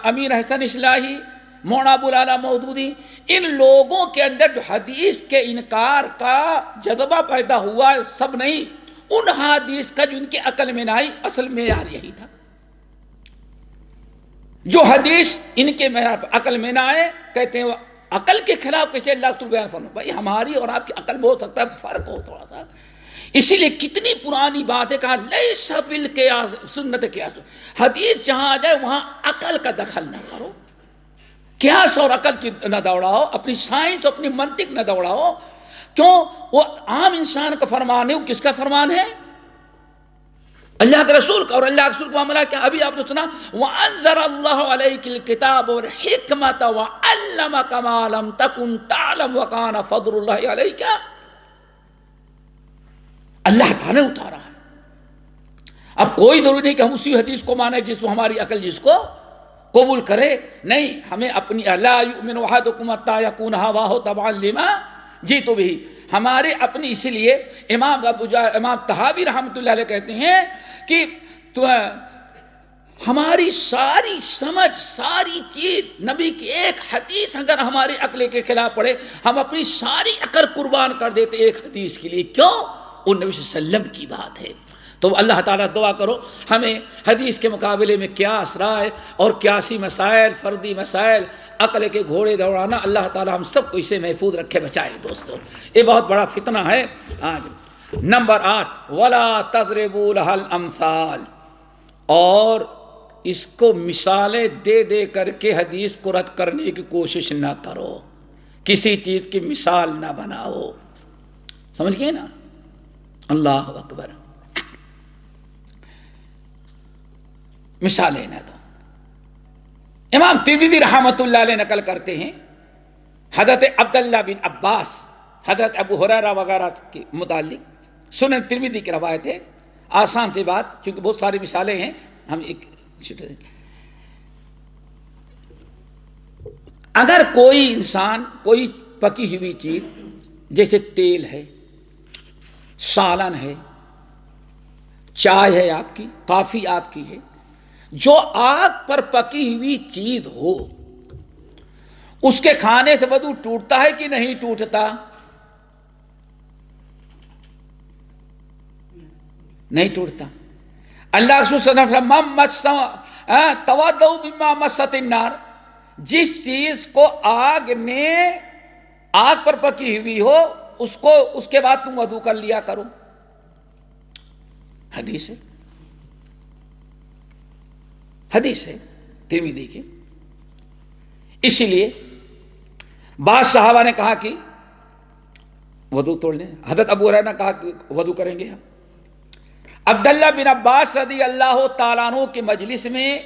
امیر حسن اصلاحی، مولانا ابو العلا مودودی، ان لوگوں کے اندر جو حدیث کے انکار کا جذبہ پیدا ہوا، سب نہیں، ان حدیث کا جو ان کی عقل میں نہ آئی، اصل معیار یہی تھا۔ جو حدیث ان کے عقل میں نہ آئے کہتے ہیں وہ عقل کے خلاف کیسے اللہ رسول بیان فرمائے. بھائی ہماری اور آپ کی عقل میں ہو سکتا ہے فرق ہو تھوڑا سا. اسی لیے کتنی پرانی بات ہے کہا لیس فی القیاس سنت قیاس. حدیث جہاں آ جائے وہاں عقل کا دخل نہ کرو, قیاس اور عقل کی نہ دوڑاؤ, اپنی سائنس اپنی منطق نہ دوڑاؤ. کیوں؟ وہ عام انسان کا فرمان ہے. وہ کس کا فرمان ہے؟ اللہ کے رسول کا. اور اللہ کے رسول کا معاملہ کیا ابھی آپ نے سنا, وَأَنزَلَ اللَّهُ عَلَيْكِ الْكِتَابَ وَالْحِكْمَةَ وَعَلَّمَكَ مَا لَمْ تَكُنْ تَعْلَمُ وَكَانَ فَضْلُ اللَّهِ عَلَيْكَ. اللہ تعالیٰ نے اتارا ہے. اب کوئی ضروری نہیں کہ ہم اسی حدیث کو مانیں جس کو ہماری عقل جس کو قبول کرے. نہیں, ہمیں اپنی لَا يُؤْمِنُ أَحَدُكُمْ حَتَّىٰ يَكُونَ هَوَاهُ تَبَعًا لِمَا جِئْتُ بِهِ. ہمارے اپنی اسی لیے امام طحاوی رحمۃ اللہ علیہ کہتے ہیں کہ ہماری ساری سمجھ ساری چیز نبی کی ایک حدیث اگر ہماری عقل کے خلاف پڑے ہم اپنی ساری عقل قربان کر دیتے ایک حدیث کے لیے. کیوں؟ وہ نبی صلی اللہ علیہ وسلم کی بات ہے. تو اللہ تعالیٰ دعا کرو ہمیں حدیث کے مقابلے میں قیاس رائے اور قیاسی مسائل فردی مسائل عقل کے گھوڑے دوڑانا اللہ تعالیٰ ہم سب کو اسے محفوظ رکھے بچائے. دوستو یہ بہت بڑا فتنہ ہے. آج نمبر 8 وَلَا تَضْرِبُوا لَهَا الْأَمْثَالَ. اور اس کو مثالیں دے دے کر کے حدیث کو رد کرنے کی کوشش نہ کرو, کسی چیز کی مثال نہ بناؤ. سمجھ گئے نا؟ اللہ اکبر. مثالیں نہ دو. امام ترمذی رحمۃ اللہ علیہ نقل کرتے ہیں حضرت عبداللہ بن عباس حضرت ابو ہریرہ وغیرہ کے متعلق. سنن ترمذی کی روایت ہے. آسان سی بات چونکہ بہت ساری مثالیں ہیں. ہم ایک اگر کوئی انسان کوئی پکی ہوئی چیز جیسے تیل ہے, سالن ہے, چائے ہے آپ کی, کافی آپ کی ہے, جو آگ پر پکی ہوئی چیز ہو اس کے کھانے سے وضو ٹوٹتا ہے کہ نہیں ٹوٹتا؟ نہیں ٹوٹتا. اللہ رسول صلی اللہ علیہ وسلم تودعوا مما مست النار, جس چیز کو آگ پر پکی ہوئی ہو اس کے بعد تم وضو کر لیا کرو. حدیث ہے ترمذی کی. اسی لیے بعض صحابہ نے کہا کہ وضو توڑ لیں. حضرت ابو ہریرہ نے کہا کہ وضو کریں گے ہم. عبداللہ بن عباس رضی اللہ تعالیٰ عنہ کی مجلس میں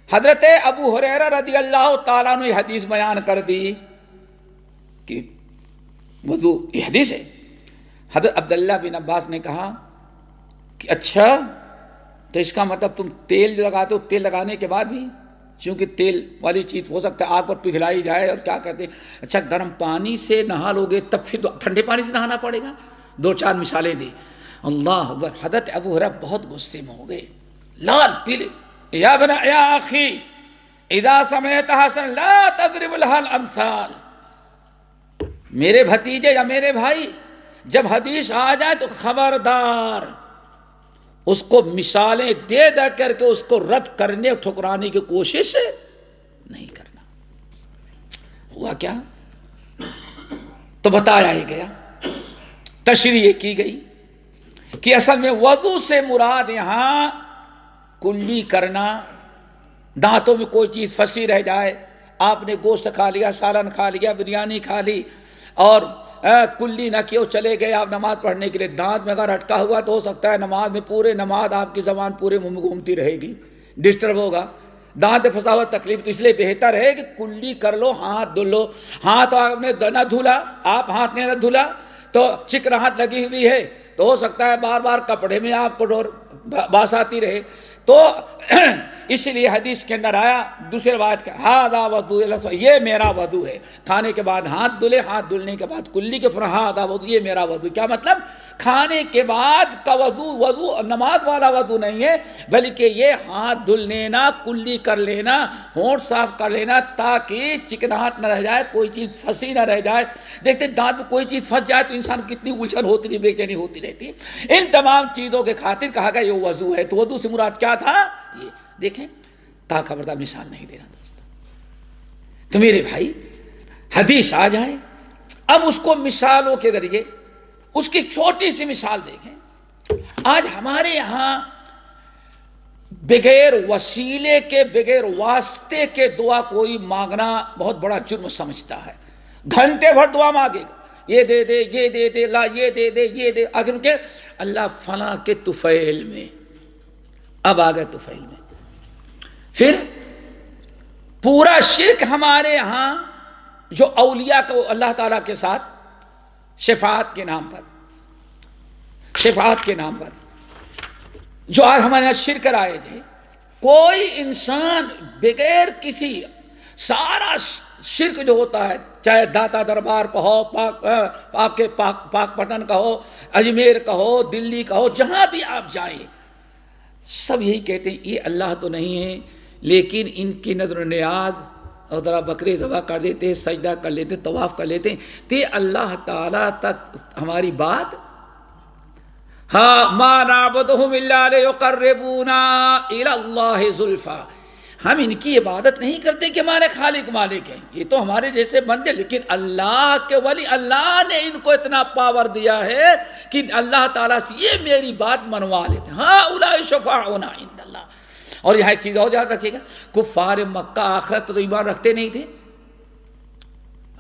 حضرت ابو ہریرہ رضی اللہ تعالیٰ عنہ یہ حدیث بیان کر دی کہ وضو یہ حدیث ہے. حضرت عبداللہ بن عباس نے کہا کہ اچھا تو اس کا مطلب تم تیل لگاتے ہو, تیل لگانے کے بعد بھی چونکہ تیل والی چیز ہو سکتا ہے آگ پر پگھلائی جائے, اور کیا کہتے ہیں اچھا گرم پانی سے نہا لوگے تب پھر ٹھنڈے پانی سے نہانا پڑے گا. 2-4 مثالیں دی. اللہ اکبر. حضرت ابو ہریرہ بہت غصے میں ہو گئے, لال پیلے. یا اخی اذا سمعت حسن لا تضرب لها الامثال. میرے بھتیجے یا میرے بھائی جب حدیث آ جائے تو خبردار اس کو مثالیں دے دے کر کے اس کو رد کرنے اور ٹھکرانے کی کوشش نہیں کرنا. ہوا کیا تو بتایا ہی گیا, تشریح کی گئی کہ اصل میں وضو سے مراد یہاں کلی کرنا. دانتوں میں کوئی چیز پھنسی رہ جائے, آپ نے گوشت کھا لیا, سالن کھا لیا, بریانی کھا لی اور کلی نہ کیوں چلے گئے آپ نماز پڑھنے کے لیے, دانت میں اگر اٹکا ہوا تو ہو سکتا ہے نماز میں پورے نماز آپ کی زبان پورے منہ میں گھومتی رہے گی, ڈسٹرب ہوگا. دانت پھنسا ہوا تکلیف, تو اس لیے بہتر ہے کہ کلی کر لو, ہاتھ دھل لو. ہاتھ آپ نے نہ دھلا, آپ ہاتھ نے نہ دھلا تو چکناہٹ لگی ہوئی ہے تو ہو سکتا ہے بار بار کپڑے میں آپ کو باس آتی رہے. تو اسی لیے حدیث کے اندر آیا دوسری روایت کا ہاذا وضو, یہ میرا وضو ہے. کھانے کے بعد ہاتھ دھلے, ہاتھ دھلنے کے بعد کلی کے فرح ہاذا وضو, یہ میرا وضو. کیا مطلب؟ کھانے کے بعد کا وضو نماز والا وضو نہیں ہے, بلکہ یہ ہاتھ دھل لینا, کلی کر لینا, ہونٹ صاف کر لینا تاکہ چکناہٹ نہ رہ جائے, کوئی چیز پھنسی نہ رہ جائے. دیکھتے دانت میں کوئی چیز پھنس جائے تو انسان کتنی الجھن ہوتی رہتی, بے چینی ہوتی رہتی. ان تمام چیزوں کے خاطر کہا گیا یہ وضو ہے. تو وضو سے مراد کیا تھا؟ یہ دیکھیں کہا خبردار مثال نہیں دینا دوستو. تو میرے بھائی حدیث آ جائے، اب اس کو مثالوں کے ذریعے اس کی چھوٹی سی مثال دیکھیں. آج ہمارے یہاں بغیر وسیلے کے، بغیر واسطے کے دعا کوئی مانگنا بہت بڑا جرم سمجھتا ہے. گھنٹے بھر دعا مانگے گا، یہ دے دے، یہ دے دے، لا یہ دے دے، یہ دے، آخر کہ اللہ فلاں کے طفیل میں. اب آ گئے طفیل میں. پھر پورا شرک ہمارے یہاں جو اولیاء کو اللہ تعالیٰ کے ساتھ شفاعت کے نام پر، شفاعت کے نام پر جو آج ہمارے یہاں شرک رائج ہے. کوئی انسان بغیر کسی، سارا شرک جو ہوتا ہے، چاہے داتا دربار پہ ہو، آپ کے پاک پٹن کا ہو، اجمیر کا ہو، دلی کا ہو، جہاں بھی آپ جائیں سب یہی کہتے ہیں یہ اللہ تو نہیں ہے، لیکن ان کی نظر و نیاز اور ذرا بکرے ذبح کر دیتے، سجدہ کر لیتے، طواف کر لیتے، تو اللہ تعالیٰ تک ہماری بات. ہاں ما نعبدہم الا لیقربونا الی اللہ زلفیٰ، ہم ان کی عبادت نہیں کرتے کہ ہمارے خالق مالک ہیں، یہ تو ہمارے جیسے بندے، لیکن اللہ کے ولی، اللہ نے ان کو اتنا پاور دیا ہے کہ اللہ تعالیٰ سے یہ میری بات منوا لیتے. ہاں اولئک شفاعنا عند اللہ. اور یہاں ایک چیز اور یاد رکھیے گا، کفار مکہ آخرت تو ایمان رکھتے نہیں تھے،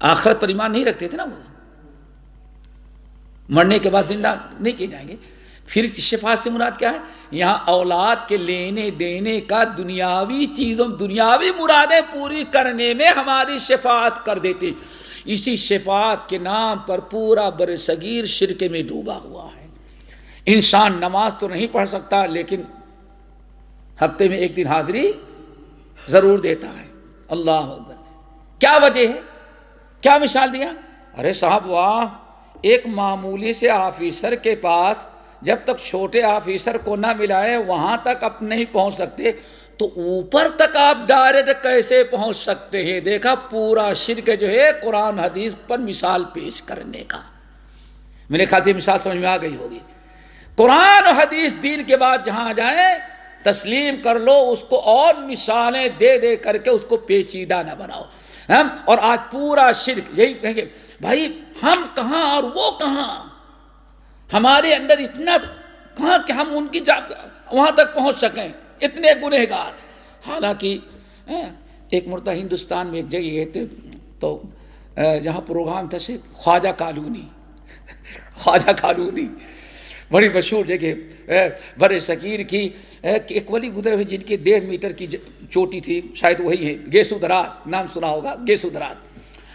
آخرت پر ایمان نہیں رکھتے تھے نا، وہ مرنے کے بعد زندہ نہیں کیے جائیں گے. پھر شفاعت سے مراد کیا ہے؟ یہاں اولاد کے لینے دینے کا، دنیاوی چیزوں، دنیاوی مرادیں پوری کرنے میں ہماری شفاعت کر دیتے. اسی شفاعت کے نام پر پورا برصغیر شرک میں ڈوبا ہوا ہے. انسان نماز تو نہیں پڑھ سکتا، لیکن ہفتے میں ایک دن حاضری ضرور دیتا ہے. اللہ اکبر. کیا وجہ ہے؟ کیا مثال دیا؟ ارے صاحب واہ، ایک معمولی سے آفیسر کے پاس جب تک چھوٹے آفیسر کو نہ ملائے وہاں تک آپ نہیں پہنچ سکتے، تو اوپر تک آپ ڈائریکٹ کیسے پہنچ سکتے ہیں؟ دیکھا پورا شرک جو ہے قرآن حدیث پر مثال پیش کرنے کا. میرے خیال سے مثال سمجھ میں آ گئی ہوگی. قرآن و حدیث دین کے بعد جہاں جائیں تسلیم کر لو اس کو، اور مثالیں دے دے کر کے اس کو پیچیدہ نہ بناؤ. اور آج پورا شرک یہی کہیں گے بھائی ہم کہاں اور وہ کہاں، ہمارے اندر اتنا کہاں کہ ہم ان کی وہاں تک پہنچ سکیں، اتنے گنہگار. حالانکہ ایک مرتبہ ہندوستان میں ایک جگہ گئے تھے، تو جہاں پروگرام تھا سے خواجہ کالونی، خواجہ کالونی بڑی مشہور جگہ بر صغیر کی. ایک ولی گزرے ہوئے جن کی 1.5 میٹر کی چوٹی تھی، شاید وہی ہے، گیسو دراز نام سنا ہوگا، گیسو دراز.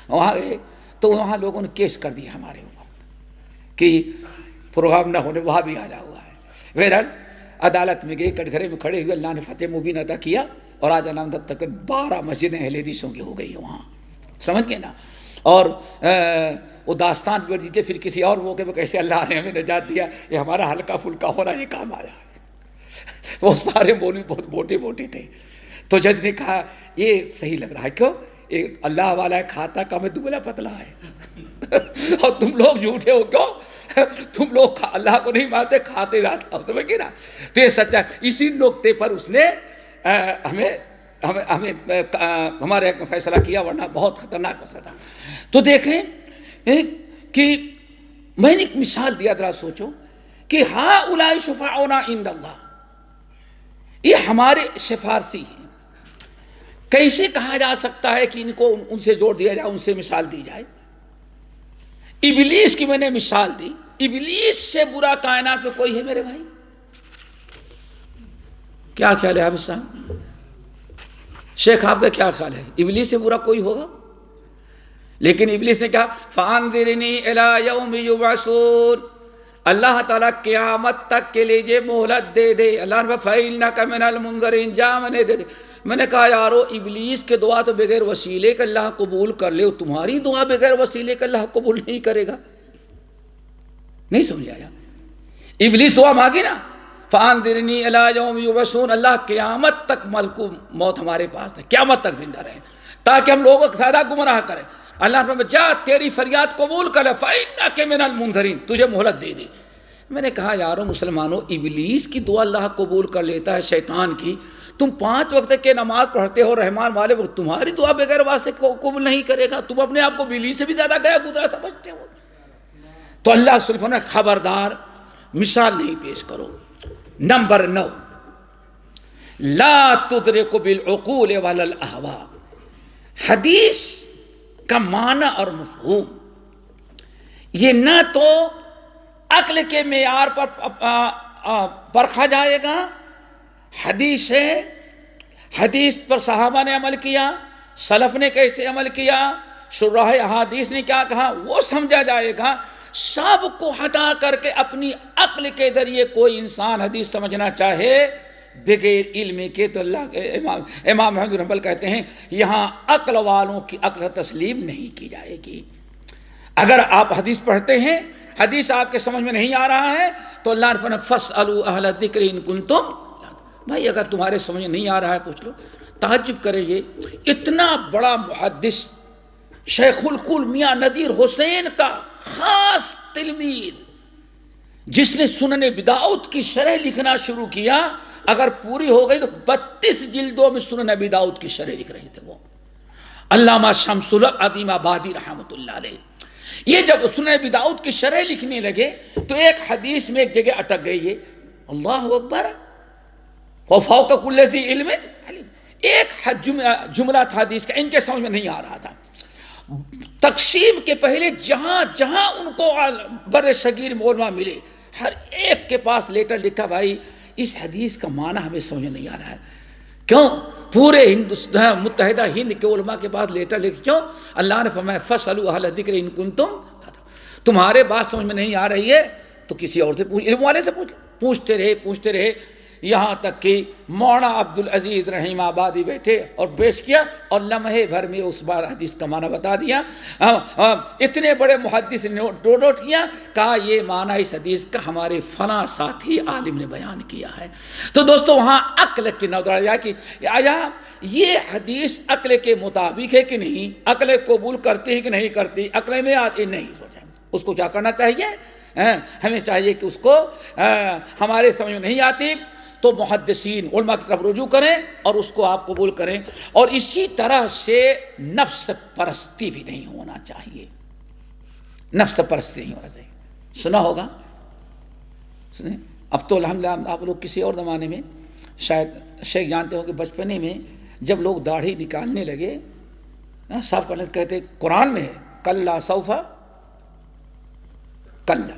وہاں گئے تو وہاں لوگوں نے کیس کر دیا ہمارے اوپر کہ پروگرام نہ ہونے وہاں بھی آیا ہوا ہے. بہرحال عدالت میں گئے، کٹ گھرے میں کھڑے ہوئے، اللہ نے فتح مبین عطا کیا، اور آج علامت تک 12 مسجدیں اہل حدیثوں کی ہو گئی وہاں. سمجھ گئے نا. اور وہ داستان بھی دیتے پھر کسی اور موقع پہ کیسے اللہ نے ہمیں نجات دیا، یہ ہمارا ہلکا پھلکا ہونا یہ کام آیا ہے. وہ سارے مولوی بہت موٹے موٹے تھے. تو جج نے کہا یہ صحیح لگ رہا ہے، کیوں؟ اللہ والا ہے، کھاتا کم ہے، دبلا پتلا ہے، اور تم لوگ جھوٹے ہو. کیوں؟ تم لوگ اللہ کو نہیں مانتے، کھاتے رہتا ہو. سمجھ گئے نا. تو یہ سچا ہے. اسی نقطے پر اس نے ہمیں ہمارے حق میں فیصلہ کیا، ورنہ بہت خطرناک مسئلہ تھا. تو دیکھیں کہ میں نے ایک مثال دیا، ذرا سوچو کہ ہاں اولئک شفاعنا عند اللہ، یہ ہمارے سفارشی ہیں. کیسے کہا جا سکتا ہے کہ ان کو ان سے جوڑ دیا جائے، ان سے مثال دی جائے؟ ابلیس کی میں نے مثال دی. ابلیس سے برا کائنات میں کوئی ہے میرے بھائی؟ کیا خیال ہے حافظ صاحب؟ شیخ آپ کا کیا خیال ہے؟ ابلیس سے برا کوئی ہوگا؟ لیکن ابلیس نے کہا فَانذِرْنِي إِلَىٰ يَوْمِ يُبْعَثُونَ، اللہ تعالیٰ قیامت تک کے لیے مہلت دے دے. اللہ نے فَإِنَّكَ مِنَ الْمُنذَرِينَ، جا میں نے دے دے. میں نے کہا یارو ابلیس کے دعا تو بغیر وسیلے کے اللہ قبول کر لے، تمہاری دعا بغیر وسیلے کے اللہ قبول نہیں کرے گا. نہیں سمجھ آیا؟ ابلیس دعا مانگی نا، فَانذِرْنِي إِلَىٰ يَوْمِ يُبْعَثُونَ، اللہ قیامت تک ملک موت ہمارے پاس ہے، قیامت تک زندہ رہیں تاکہ ہم لوگوں کو زیادہ گمراہ کریں. اللہ نے جا تیری فریاد قبول کر لے، فَإِنَّكَ مِنَ الْمُنذَرِينَ، تجھے مہلت دے دی. میں نے کہا یارو مسلمانوں، ابلیس کی دعا اللہ قبول کر لیتا ہے شیطان کی، تم 5 وقت کے نماز پڑھتے ہو رحمان والے، تمہاری دعا بغیر واسطے قبول نہیں کرے گا؟ تم اپنے آپ کو ابلیس سے بھی زیادہ گیا گزرا سمجھتے ہو؟ تو اللہ صرف نے خبردار مثال نہیں پیش کرو۔ نمبر 9، لا تدرک بالعقول ولا الاہواء، حدیث کا معنی اور مفہوم یہ نہ تو عقل کے معیار پر پرکھا جائے گا، حدیث ہے، حدیث پر صحابہ نے عمل کیا، سلف نے کیسے عمل کیا، شراح احادیث نے کیا کہا، وہ سمجھا جائے گا۔ سب کو ہٹا کر کے اپنی عقل کے ذریعے کوئی انسان حدیث سمجھنا چاہے بغیر علم کے، تو اللہ کے امام احمد بن حنبل کہتے ہیں یہاں عقل والوں کی عقل تسلیم نہیں کی جائے گی۔ اگر آپ حدیث پڑھتے ہیں، حدیث آپ کے سمجھ میں نہیں آ رہا ہے، تو اللہ نے فرمایا فاسألوا اہل الذکر ان کنتم، بھائی اگر تمہارے سمجھ میں نہیں آ رہا ہے پوچھ لو۔ تعجب کریں، یہ اتنا بڑا محدث شیخ القول میاں نذیر حسین کا خاص تلمید، جس نے سنن ابی داؤد کی شرح لکھنا شروع کیا، اگر پوری ہو گئی تو 32 جلدوں میں سنن ابی داؤد کی شرح لکھ رہے تھے وہ علامہ شمس الحق عظیم آبادی رحمۃ اللہ علیہ۔ یہ جب سنن ابی داؤد کی شرح لکھنے لگے تو ایک حدیث میں ایک جگہ اٹک گئی ہے، اللہ اکبر وفوق کل ذی علم علیم، ایک جملہ تھا حدیث کا، ان کے سمجھ میں نہیں آ رہا تھا۔ تقسیم کے پہلے جہاں جہاں ان کو بر صغیر میں علماء ملے، ہر ایک کے پاس لیٹر لکھا بھائی اس حدیث کا معنی ہمیں سمجھ نہیں آ رہا ہے۔ کیوں؟ پورے ہندوستان متحدہ ہند کے علماء کے پاس لیٹر لکھ، کیوں؟ اللہ نے فرمایا فاسألوا اہل الذکر ان کنتم، تمہارے بات سمجھ میں نہیں آ رہی ہے تو کسی اور سے پوچھ، علم والے سے پوچھ۔ پوچھتے رہے یہاں تک کہ مولانا عبدالعزیز رحیم آبادی بیٹھے اور پیش کیا، اور لمحے بھر میں اس بار حدیث کا معنی بتا دیا۔ اتنے بڑے محدث نے نوٹ کیا، کہا یہ معنی اس حدیث کا ہمارے فلاں ساتھی عالم نے بیان کیا ہے۔ تو دوستو وہاں عقل کی نظر آیا کہ آیا یہ حدیث عقل کے مطابق ہے کہ نہیں، عقل قبول کرتی ہے کہ نہیں کرتی، عقل میں آتی نہیں سوچا۔ اس کو کیا کرنا چاہیے؟ ہمیں چاہیے کہ اس کو ہمارے سمجھ میں نہیں آتی تو محدثین علماء کی طرف رجوع کریں اور اس کو آپ قبول کریں، اور اسی طرح سے نفس پرستی بھی نہیں ہونا چاہیے، نفس پرستی نہیں ہونا چاہیے۔ سنا ہوگا، سنیں، اب تو الحمدللہ آپ لوگ کسی اور زمانے میں شاید شیخ جانتے ہوں کہ بچپنے میں جب لوگ داڑھی نکالنے لگے صاف کرنے کہتے قرآن میں ہے کلا سوفا، کلا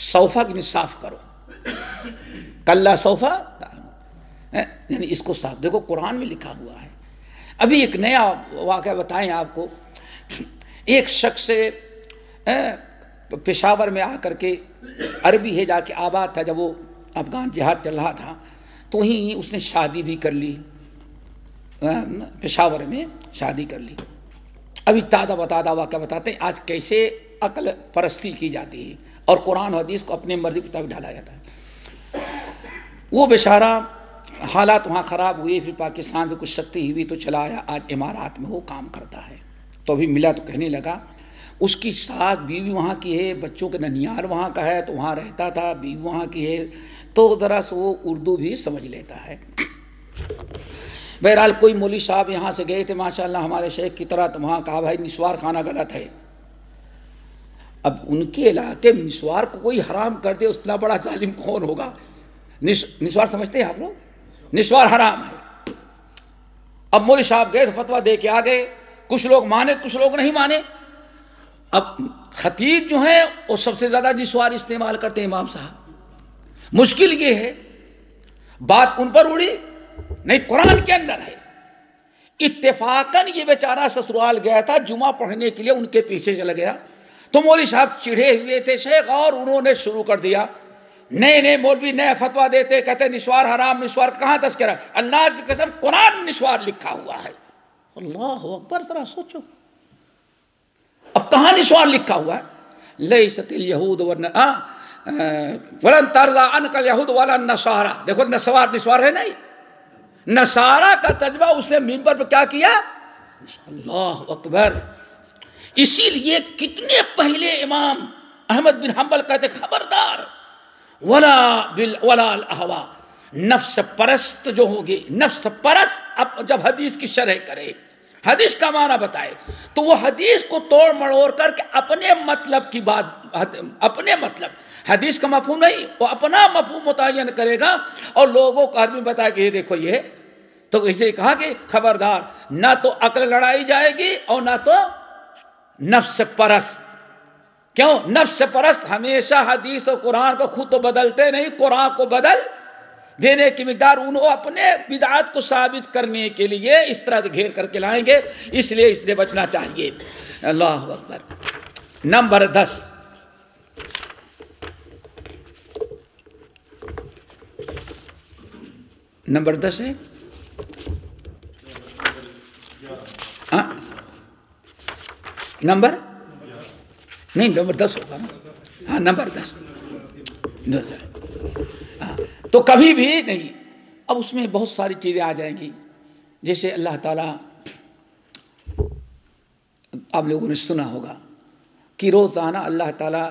سوفا کی صاف کرو، کلا سوفا، یعنی اس کو صاف دیکھو قرآن میں لکھا ہوا ہے۔ ابھی ایک نیا واقعہ بتائیں آپ کو، ایک شخص پشاور میں آ کر کے، عربی ہے جا کے آباد تھا، جب وہ افغان جہاد چل رہا تھا تو ہی اس نے شادی بھی کر لی، پشاور میں شادی کر لی۔ ابھی تازہ واقعہ بتاتے ہیں آج کیسے عقل پرستی کی جاتی ہے اور قرآن و حدیث کو اپنے مرضی کے مطابق ڈالا جاتا ہے۔ وہ بیچارہ حالات وہاں خراب ہوئے، پھر پاکستان سے کچھ سختی ہوئی تو چلا آیا، آج امارات میں وہ کام کرتا ہے۔ تو ابھی ملا تو کہنے لگا اس کی ساتھ بیوی وہاں کی ہے، بچوں کے ننیال وہاں کا ہے تو وہاں رہتا تھا، بیوی وہاں کی ہے، تو ذرا سے وہ اردو بھی سمجھ لیتا ہے۔ بہرحال کوئی مولوی صاحب یہاں سے گئے تھے ماشاءاللہ ہمارے شیخ کی طرح، تو وہاں کہا بھائی نسوار کھانا غلط ہے۔ اب ان کے علاقے میں نسوار کو کوئی حرام کر دے، اتنا بڑا ظالم کون ہوگا؟ نسوار سمجھتے ہیں آپ لوگ؟ نسوار حرام ہے۔ اب مولوی صاحب گئے تو فتویٰ دے کے آ گئے، کچھ لوگ مانے کچھ لوگ نہیں مانے۔ اب خطیب جو ہیں وہ سب سے زیادہ نسوار استعمال کرتے ہیں امام صاحب۔ مشکل یہ ہے بات ان پر اڑی نہیں، قرآن کے اندر ہے۔ اتفاقاً یہ بیچارہ سسرال گیا تھا جمعہ پڑھنے کے لیے، ان کے پیچھے چلا گیا تو مولوی صاحب چڑھے ہوئے تھے شیخ، اور انہوں نے شروع کر دیا نئے مولوی نئے فتویٰ دیتے، کہتے نسوار حرام، نسوار کہاں تذکرہ؟ اللہ کی قسم قرآن میں نسوار لکھا ہوا ہے۔ اللہ اکبر، ذرا سوچو اب کہاں نسوار لکھا ہوا ہے؟ لیست الیہود ولن ترضی عنک الیہود ولا النصارى، دیکھو نسوار ہے نہیں، نصارہ کا ترجمہ اس نے منبر پہ کیا کیا؟ اللہ اکبر۔ اسی لیے کتنے پہلے امام احمد بن حنبل کہتے خبردار ولا الاہوا، نفس پرست جو ہوگی، نفس پرست اب جب حدیث کی شرح کرے، حدیث کا معنی بتائے، تو وہ حدیث کو توڑ مڑوڑ کر کے اپنے مطلب کی بات، اپنے مطلب، حدیث کا مفہوم نہیں، وہ اپنا مفہوم متعین کرے گا اور لوگوں کو عربی بتائے کہ یہ دیکھو یہ، تو اسے کہا کہ خبردار، نہ تو عقل لڑائی جائے گی اور نہ تو نفس پرست۔ کیوں؟ نفس پرست ہمیشہ حدیث اور قرآن کو خود تو بدلتے نہیں، قرآن کو بدل دینے کی مقدار انہوں اپنے بدعات کو ثابت کرنے کے لیے اس طرح گھیر کر کے لائیں گے، اس لیے اس سے بچنا چاہیے۔ اللہ اکبر۔ نمبر 10، نمبر 10 ہے نمبر نہیں، نمبر 10 ہوگا نا، ہاں نمبر 10 تو کبھی بھی نہیں۔ اب اس میں بہت ساری چیزیں آ جائیں گی، جیسے اللہ تعالیٰ، آپ لوگوں نے سنا ہوگا کہ روزانہ اللہ تعالیٰ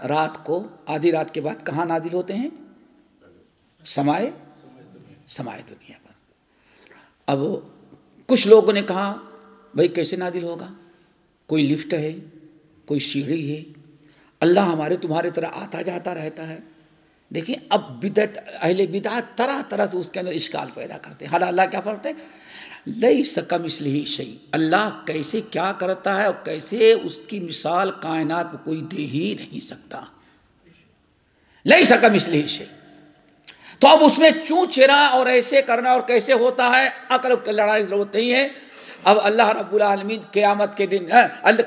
رات کو، آدھی رات کے بعد کہاں نازل ہوتے ہیں؟ سمائے دنیا پر۔ اب کچھ لوگوں نے کہا بھائی کیسے نازل ہوگا؟ کوئی لفٹ ہے، کوئی سیڑھی ہے، اللہ ہمارے تمہارے طرح آتا جاتا رہتا ہے۔ دیکھیں اب بدعت، اہل بدعت طرح طرح سے اس کے اندر اشکال پیدا کرتے ہیں۔ حالانکہ اللہ کیا فرماتے ہیں؟ لیس کمثلہ شیء، اللہ کیسے کیا کرتا ہے اور کیسے اس کی مثال کائنات میں کوئی دے ہی نہیں سکتا۔ لیس کمثلہ شیء۔ تو اب اس میں چوں چرا اور ایسے کرنا اور کیسے ہوتا ہے، عقل کی لڑائی ضرورت نہیں ہے۔ اب اللہ رب العالمین قیامت کے دن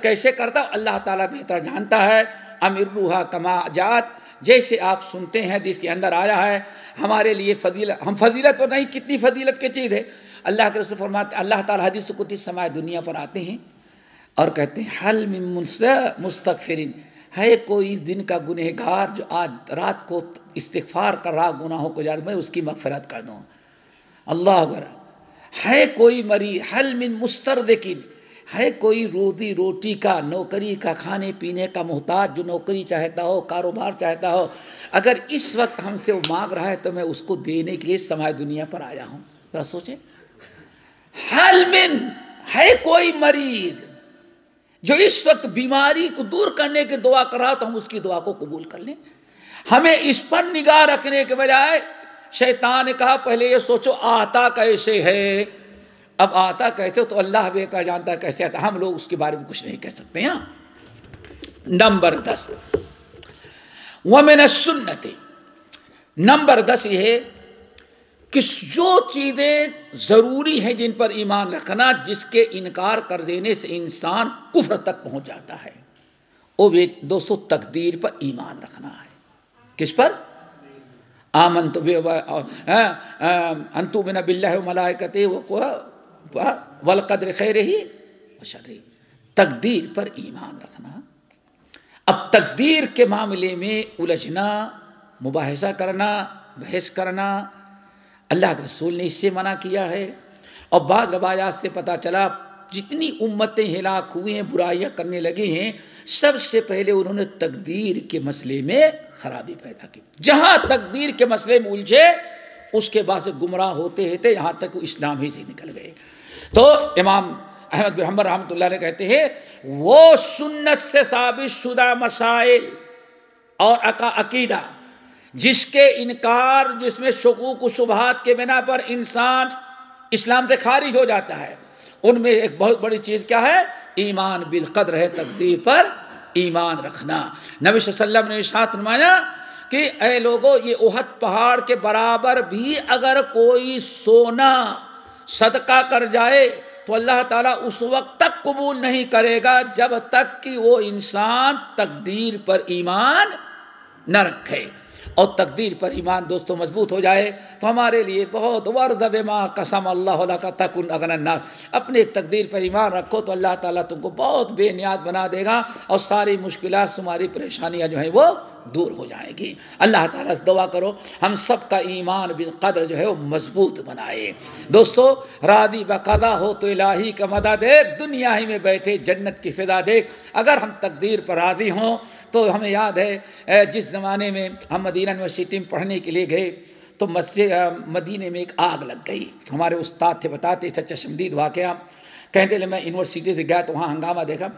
کیسے کرتا ہے اللہ تعالیٰ بہتر جانتا ہے۔ امروہا کما جات، جیسے آپ سنتے ہیں حدیث کے اندر آیا ہے، ہمارے لیے فضیلت، ہم فضیلت تو نہیں، کتنی فضیلت کی چیز ہے۔ اللہ کے رسول فرماتے، اللہ تعالیٰ حدیث قدسی سمائے دنیا پر آتے ہیں اور کہتے ہیں حل من مستغفرین، ہے کوئی اس دن کا گنہگار جو آج رات کو استغفار کر رہا گناہوں کو یاد، میں اس کی مغفرت کر دوں۔ اللہ اکبر۔ ہے کوئی مریض، حل من مسترزقین، ہے کوئی روزی روٹی کا، نوکری کا، کھانے پینے کا محتاج جو نوکری چاہتا ہو، کاروبار چاہتا ہو، اگر اس وقت ہم سے وہ مانگ رہا ہے تو میں اس کو دینے کے لیے سمائے دنیا پر آیا ہوں۔ ذرا سوچیں، حل من، ہے کوئی مریض جو اس وقت بیماری کو دور کرنے کی دعا کر رہا تو ہم اس کی دعا کو قبول کر لیں۔ ہمیں اس پر نگاہ رکھنے کے بجائے شیطان نے کہا پہلے یہ سوچو آتا کیسے ہے، اب آتا کیسے تو اللہ بہتر جانتا ہے کیسے آتا، ہم لوگ اس کے بارے میں کچھ نہیں کہہ سکتے ہیں۔ نمبر 10 ومن السنت، نمبر 10 یہ ہے کہ جو چیزیں ضروری ہیں جن پر ایمان رکھنا، جس کے انکار کر دینے سے انسان کفر تک پہنچ جاتا ہے، وہ بھی دوستو تقدیر پر ایمان رکھنا ہے۔ کس پر؟ آمنت ان تؤمن باللہ وملائکتہ والقدر خیرہ وشرہ، تقدیر پر ایمان رکھنا۔ اب تقدیر کے معاملے میں الجھنا، مباحثہ کرنا، بحث کرنا، اللہ کے رسول نے اس سے منع کیا ہے۔ اور بعض روایات سے پتہ چلا جتنی امتیں ہلاک ہوئی ہیں، برائیاں کرنے لگی ہیں، سب سے پہلے انہوں نے تقدیر کے مسئلے میں خرابی پیدا کی۔ جہاں تقدیر کے مسئلے میں الجھے اس کے بعد سے گمراہ ہوتے ہوتے یہاں تک وہ اسلام ہی سے نکل گئے۔ تو امام احمد بن حنبل رحمۃ اللہ نے کہتے ہیں وہ سنت سے ثابت شدہ مسائل اور عقیدہ جس کے انکار، جس میں شکوک و شبہات کے بنا پر انسان اسلام سے خارج ہو جاتا ہے، ان میں ایک بہت بڑی چیز کیا ہے؟ ایمان بالقدر ہے، تقدیر پر ایمان رکھنا۔ نبی صلی اللہ علیہ وسلم نے ارشاد فرمایا کہ اے لوگو، یہ احد پہاڑ کے برابر بھی اگر کوئی سونا صدقہ کر جائے تو اللہ تعالیٰ اس وقت تک قبول نہیں کرے گا جب تک کہ وہ انسان تقدیر پر ایمان نہ رکھے۔ اور تقدیر پر ایمان دوستو مضبوط ہو جائے تو ہمارے لیے بہت ورد بما قسم اللہ لک تکن اغنی الناس، اپنے تقدیر پر ایمان رکھو تو اللہ تعالیٰ تم کو بہت بے نیاز بنا دے گا اور ساری مشکلات، تمہاری پریشانیاں جو ہیں وہ دور ہو جائیں گی۔ اللہ تعالیٰ سے دعا کرو ہم سب کا ایمان بالقدر جو ہے وہ مضبوط بنائے۔ دوستو راضی بقضا ہو تو الہی کا مدد دیکھ، دنیا ہی میں بیٹھے جنت کی فضا دیکھ۔ اگر ہم تقدیر پر راضی ہوں تو ہمیں یاد ہے جس زمانے میں محمد مدینہ یونیورسٹی میں پڑھنے کے لیے گئے تو مدینے میں ایک آگ لگ گئی. ہمارے استاد تھے بتاتے تھے چشمدید واقعہ. کہتے لے میں یونیورسٹی سے گیا تو وہاں ہنگامہ دیکھا.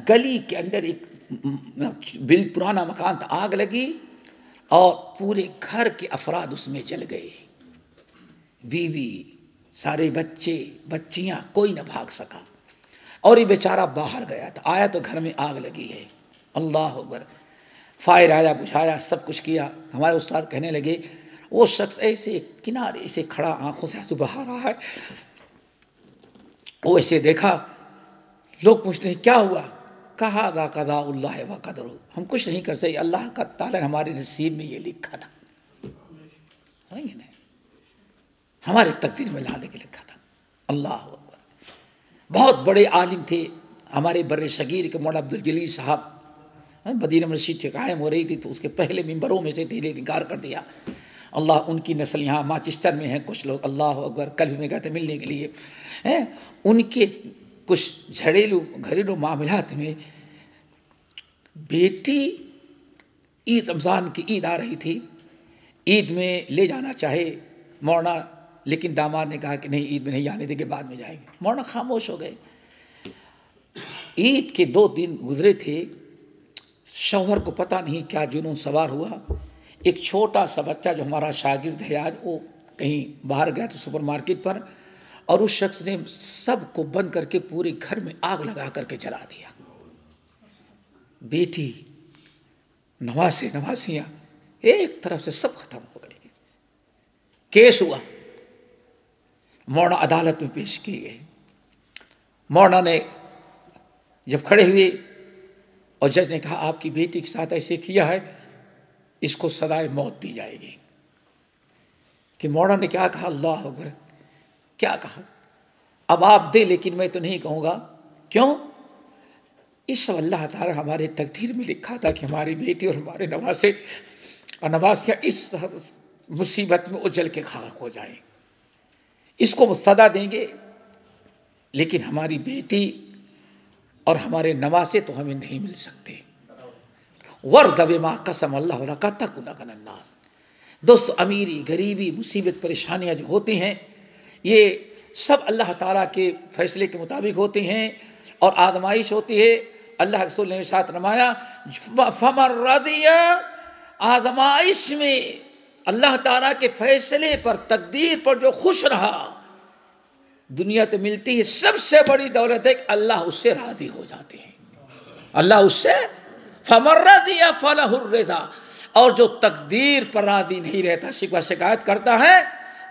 گلی کے اندر ایک پرانا مکان تھا, آگ لگی اور پورے گھر کے افراد اس میں جل گئے. بیوی, سارے بچے بچیاں, کوئی نہ بھاگ سکا. اور یہ بیچارہ باہر گیا تھا, آیا تو گھر میں آگ لگی ہے. اللہ اکبر. فائر آیا, بجھایا, سب کچھ کیا. ہمارے استاد کہنے لگے وہ شخص ایسے کنارے سے کھڑا, آنکھوں سے آنسو بہا رہا ہے. وہ ایسے دیکھا, لوگ پوچھتے ہیں کیا ہوا؟ کہا دا قضاء اللہ و قدر, ہم کچھ نہیں کر سکے, اللہ کا تعالیٰ نے ہمارے نصیب میں یہ لکھا تھا. ہمارے تقدیر میں لانے کے لکھا تھا. اللہ اکبر. بہت بڑے عالم تھے ہمارے بر صغیر کے مولانا عبدالجلیل صاحب. مدینہ مسجد قائم ہو رہی تھی تو اس کے پہلے ممبروں میں سے دھیرے انکار کر دیا. اللہ, ان کی نسل یہاں مانچسٹر میں ہیں کچھ لوگ. اللہ اکبر. کل بھی میں گئے تھے ملنے کے لیے. ان کے کچھ گھریلو معاملات میں بیٹی عید, رمضان کی عید آ رہی تھی, عید میں لے جانا چاہے مولانا, لیکن داماد نے کہا کہ نہیں عید میں نہیں جانے دیں گے, بعد میں جائیں گے. مولانا خاموش ہو گئے. عید کے 2 دن گزرے تھے, شوہر کو پتہ نہیں کیا جنون سوار ہوا. ایک چھوٹا سا بچہ جو ہمارا شاگرد ہے آج, وہ کہیں باہر گیا تو سپر مارکیٹ پر, اور اس شخص نے سب کو بند کر کے پورے گھر میں آگ لگا کر کے جلا دیا. بیٹی, نواسیاں ایک طرف سے سب ختم ہو گئے. کیس ہوا, مولانا عدالت میں پیش کی گئے. مولانا نے جب کھڑے ہوئے اور جج نے کہا آپ کی بیٹی کے ساتھ ایسے کیا ہے, اس کو سزائے موت دی جائے گی. کہ مولانا نے کیا کہا؟ اللہ اکبر. کیا کہا؟ اب آپ دے, لیکن میں تو نہیں کہوں گا. کیوں؟ اس اللہ تعالیٰ ہمارے تقدیر میں لکھا تھا کہ ہماری بیٹی اور ہمارے نواسے اور نواسیاں اس مصیبت میں اجل کے خاک ہو جائیں. اس کو سزا دیں گے, لیکن ہماری بیٹی اور ہمارے نواسے تو ہمیں نہیں مل سکتے. ورد بما قسم اللہ لک تکن من الناس. دوست, امیری, غریبی, مصیبت, پریشانیاں جو ہوتی ہیں یہ سب اللہ تعالیٰ کے فیصلے کے مطابق ہوتے ہیں اور آزمائش ہوتی ہے. اللہ رسول نے ارشاد فرمایا فمن رضی, آزمائش میں اللہ تعالیٰ کے فیصلے پر, تقدیر پر جو خوش رہا, دنیا تو ملتی ہے سب سے بڑی دولت ہے کہ اللہ اس سے راضی ہو جاتے ہیں. اللہ اس سے فمن رضی فلہ الرضا. اور جو تقدیر پر راضی نہیں رہتا, شکوہ شکایت کرتا ہے,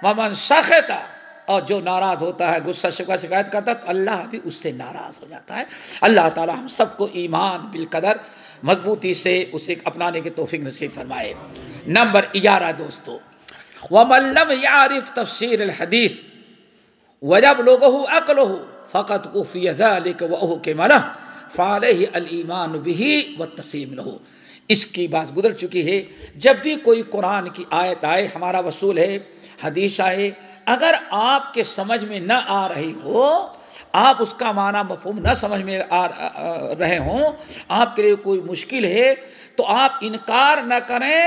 ومن سخط, اور جو ناراض ہوتا ہے, غصہ شکوہ شکایت کرتا ہے, تو اللہ بھی اس سے ناراض ہو جاتا ہے. اللہ تعالی ہم سب کو ایمان بالقدر مضبوطی سے اسے اپنانے کے توفیق نصیب فرمائے. نمبر 11 دوستو, ومن لم يعرف تفسیر الحدیث ويبلغه عقله فقد كفي ذلك وأحكم له فعليه الإيمان به والتسليم له. اس کی بات گزر چکی ہے. جب بھی کوئی قرآن کی آیت آئے, ہمارا وصول ہے, حدیث آئے, اگر آپ کے سمجھ میں نہ آ رہی ہو, آپ اس کا معنی مفہوم نہ سمجھ میں آ رہے ہوں, آپ کے لیے کوئی مشکل ہے, تو آپ انکار نہ کریں,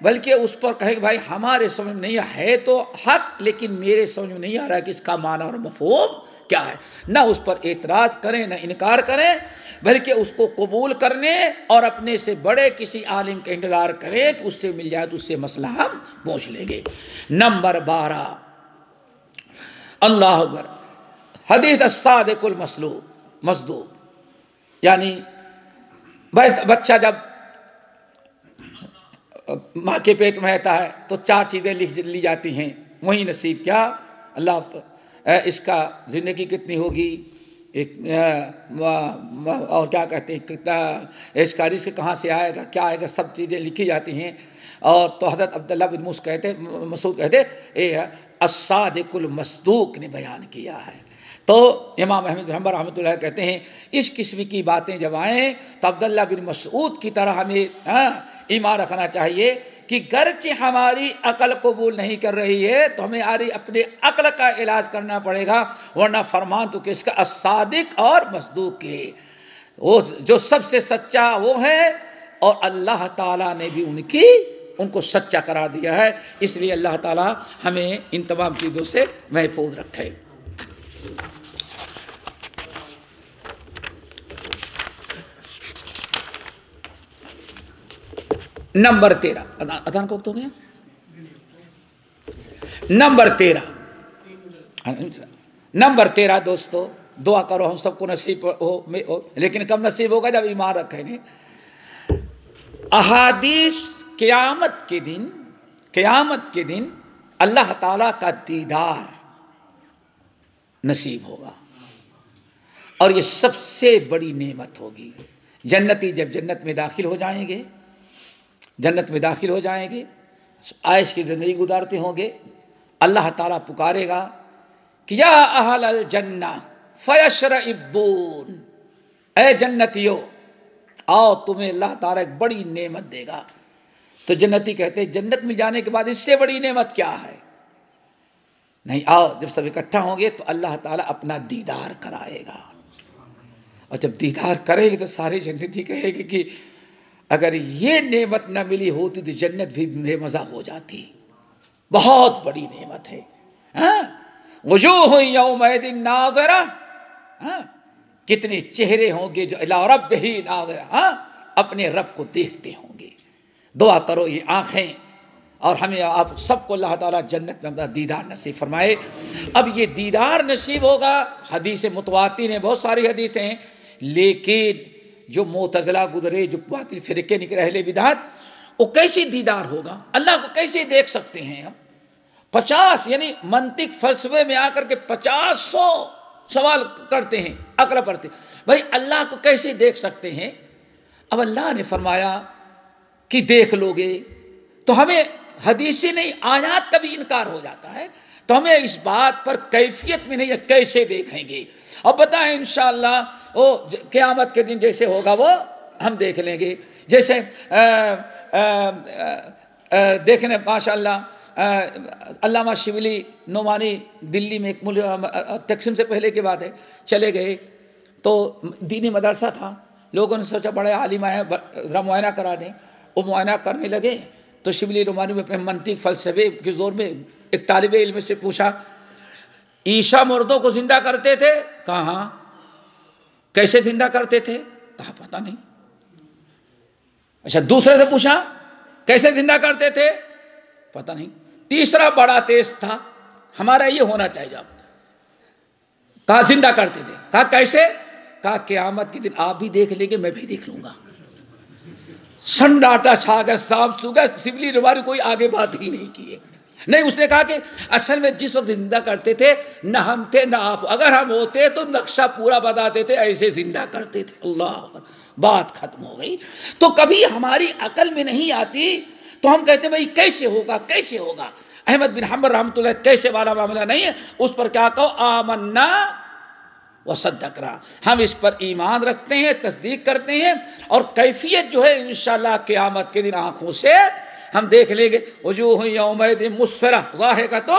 بلکہ اس پر کہیں کہ بھائی ہمارے سمجھ میں نہیں ہے تو حق, لیکن میرے سمجھ میں نہیں آ رہا کہ اس کا معنی اور مفہوم کیا ہے. نہ اس پر اعتراض کریں, نہ انکار کریں, بلکہ اس کو قبول کرنے اور اپنے سے بڑے کسی عالم کا انتظار کریں کہ اس سے مل جائے تو اس سے مسئلہ ہم پوچھ لیں گے. نمبر 12, اللہ اکبر, حدیث الصادق المصدوق. یعنی بچہ جب ماں کے پیٹ میں رہتا ہے تو 4 چیزیں لکھ لی جاتی ہیں, وہی نصیب کیا, اللہ اس کا زندگی کتنی ہوگی, اور کیا کہتے ہیں کتنا اس کا رزق کہاں سے آئے گا, کیا آئے گا, سب چیزیں لکھی جاتی ہیں. اور تو حضرت عبداللہ بن مسعود کہتے الصادق المصدوق نے بیان کیا ہے. تو امام احمد بن حنبل رحمۃ اللہ کہتے ہیں اس قسم کی باتیں جب آئیں تو عبداللہ بن مسعود کی طرح ہمیں ایمان رکھنا چاہیے کہ گرچہ ہماری عقل قبول نہیں کر رہی ہے تو ہمیں اپنے عقل کا علاج کرنا پڑے گا, ورنہ فرمان تو کس کا, الصادق اور مصدوق کے. وہ جو سب سے سچا وہ ہے, اور اللہ تعالیٰ نے بھی ان کی ان کو سچا قرار دیا ہے. اس لیے اللہ تعالی ہمیں ان تمام چیزوں سے محفوظ رکھے. نمبر 13 اذان کو وقت ہو گیا. نمبر 13 دوستو دعا کرو ہم سب کو نصیب ہو، لیکن کب نصیب ہوگا جب ایمان رکھیں گے. احادیث قیامت کے دن اللہ تعالیٰ کا دیدار نصیب ہوگا اور یہ سب سے بڑی نعمت ہوگی. جنتی جب جنت میں داخل ہو جائیں گے عائش کی زندگی گزارتے ہوں گے، اللہ تعالیٰ پکارے گا کہ یا اہل الجنہ فیشرئبون، اے جنتیو آؤ تمہیں اللہ تعالیٰ ایک بڑی نعمت دے گا. تو جنتی کہتے ہیں جنت میں جانے کے بعد اس سے بڑی نعمت کیا ہے؟ نہیں، آؤ جب سب اکٹھا ہوں گے تو اللہ تعالیٰ اپنا دیدار کرائے گا، اور جب دیدار کرے گی تو سارے جنتی کہے گی کہ اگر یہ نعمت نہ ملی ہوتی تو جنت بھی بے مزہ ہو جاتی. بہت بڑی نعمت ہے. وجوہ یومئذ ناظرہ، کتنے چہرے ہوں گے جو الی ربہ ناظرہ، اپنے رب کو دیکھتے ہوں گے. دعا کرو یہ آنکھیں اور ہمیں آپ سب کو اللہ تعالیٰ جنت میں دیدار نصیب فرمائے. اب یہ دیدار نصیب ہوگا، حدیث متواتر ہیں، بہت ساری حدیثیں ہیں، لیکن جو معتزلہ گزرے، جو باطل فرقے نکلے اہل بدعت، وہ کیسے دیدار ہوگا؟ اللہ کو کیسے دیکھ سکتے ہیں ہم؟ 50 یعنی منطق فلسفے میں آ کر کے 50 سوال کرتے ہیں، عقل پڑھتے ہیں، بھائی اللہ کو کیسے دیکھ سکتے ہیں؟ اب اللہ نے فرمایا کہ دیکھ لو گے تو ہمیں حدیث سے نہیں آیات کا بھی انکار ہو جاتا ہے، تو ہمیں اس بات پر کیفیت میں نہیں ہے کیسے دیکھیں گے. اب بتائیں انشاءاللہ وہ قیامت کے دن جیسے ہوگا وہ ہم دیکھ لیں گے. جیسے دیکھنے ماشاءاللہ علامہ شبلی نعمانی دلی میں ایک تقسیم سے پہلے کی بات ہے، چلے گئے تو دینی مدرسہ تھا، لوگوں نے سوچا بڑے عالم آئے ذرا معائنہ کرا دیں. وہ معائنہ کرنے لگے تو شبلی نعمانی میں اپنے منطق فلسفے کے زور میں ایک طالب علم سے پوچھا عیسیٰ مردوں کو زندہ کرتے تھے؟ کہا ہاں. کیسے زندہ کرتے تھے؟ کہا پتہ نہیں. اچھا دوسرے سے پوچھا کیسے زندہ کرتے تھے؟ پتہ نہیں. تیسرا بڑا تیز تھا، ہمارا یہ ہونا چاہیے. کہا زندہ کرتے تھے. کہا کیسے؟ کہا قیامت کے دن آپ بھی دیکھ لیں گے، میں بھی دیکھ لوں گا. سناٹا چھا گیا، صاف سو گیا. شبلی نعمانی کوئی آگے بات ہی نہیں کی ہے. نہیں، اس نے کہا کہ اصل میں جس وقت زندہ کرتے تھے نہ ہم تھے نہ آپ، اگر ہم ہوتے تو نقشہ پورا بتاتے تھے، ایسے زندہ کرتے تھے. اللہ اکبر، بات ختم ہو گئی. تو کبھی ہماری عقل میں نہیں آتی تو ہم کہتے ہیں بھائی کیسے ہوگا کیسے ہوگا. احمد بن حنبل رحمۃ اللہ کیسے والا معاملہ نہیں ہے، اس پر کیا کہو آمنا وصدقنا، ہم اس پر ایمان رکھتے ہیں، تصدیق کرتے ہیں، اور کیفیت جو ہے انشاءاللہ قیامت کے دن آنکھوں سے ہم دیکھ لیں گے. وجوہ یومئذ مسفرہ ضاحکۃ،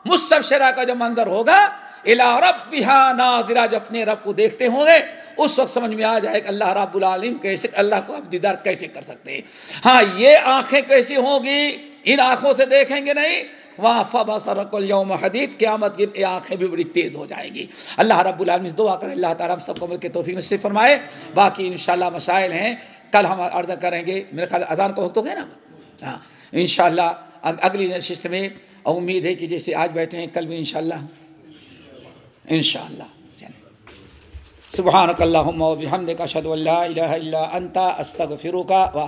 مستبشرہ کا جو منظر ہوگا، الی ربہا ناظرہ، جو اپنے رب کو دیکھتے ہوں گے اس وقت سمجھ میں آ جائے کہ اللہ رب العالمین کیسے، اللہ کو آپ دیدار کیسے کر سکتے ہیں. ہاں یہ آنکھیں کیسی ہوں گی؟ ان آنکھوں سے دیکھیں گے نہیں. وہاں فبصرک الیوم حدید، قیامت کی آنکھیں بھی بڑی تیز ہو جائیں گی. اللہ رب العالمین دعا کریں اللہ تعالیٰ ہم سب کو مل کے توفیق نصیب فرمائے. باقی انشاءاللہ مسائل ہیں کل ہم عرض کریں گے. میرے خیال اذان کو وقت ہو گیا نا. ہاں انشاءاللہ اگلی نشست میں امید ہے کہ جیسے آج بیٹھے ہیں کل بھی انشاءاللہ سبحانک اللہم و بحمدک اشہد ان لا الہ الا انت استغفرک.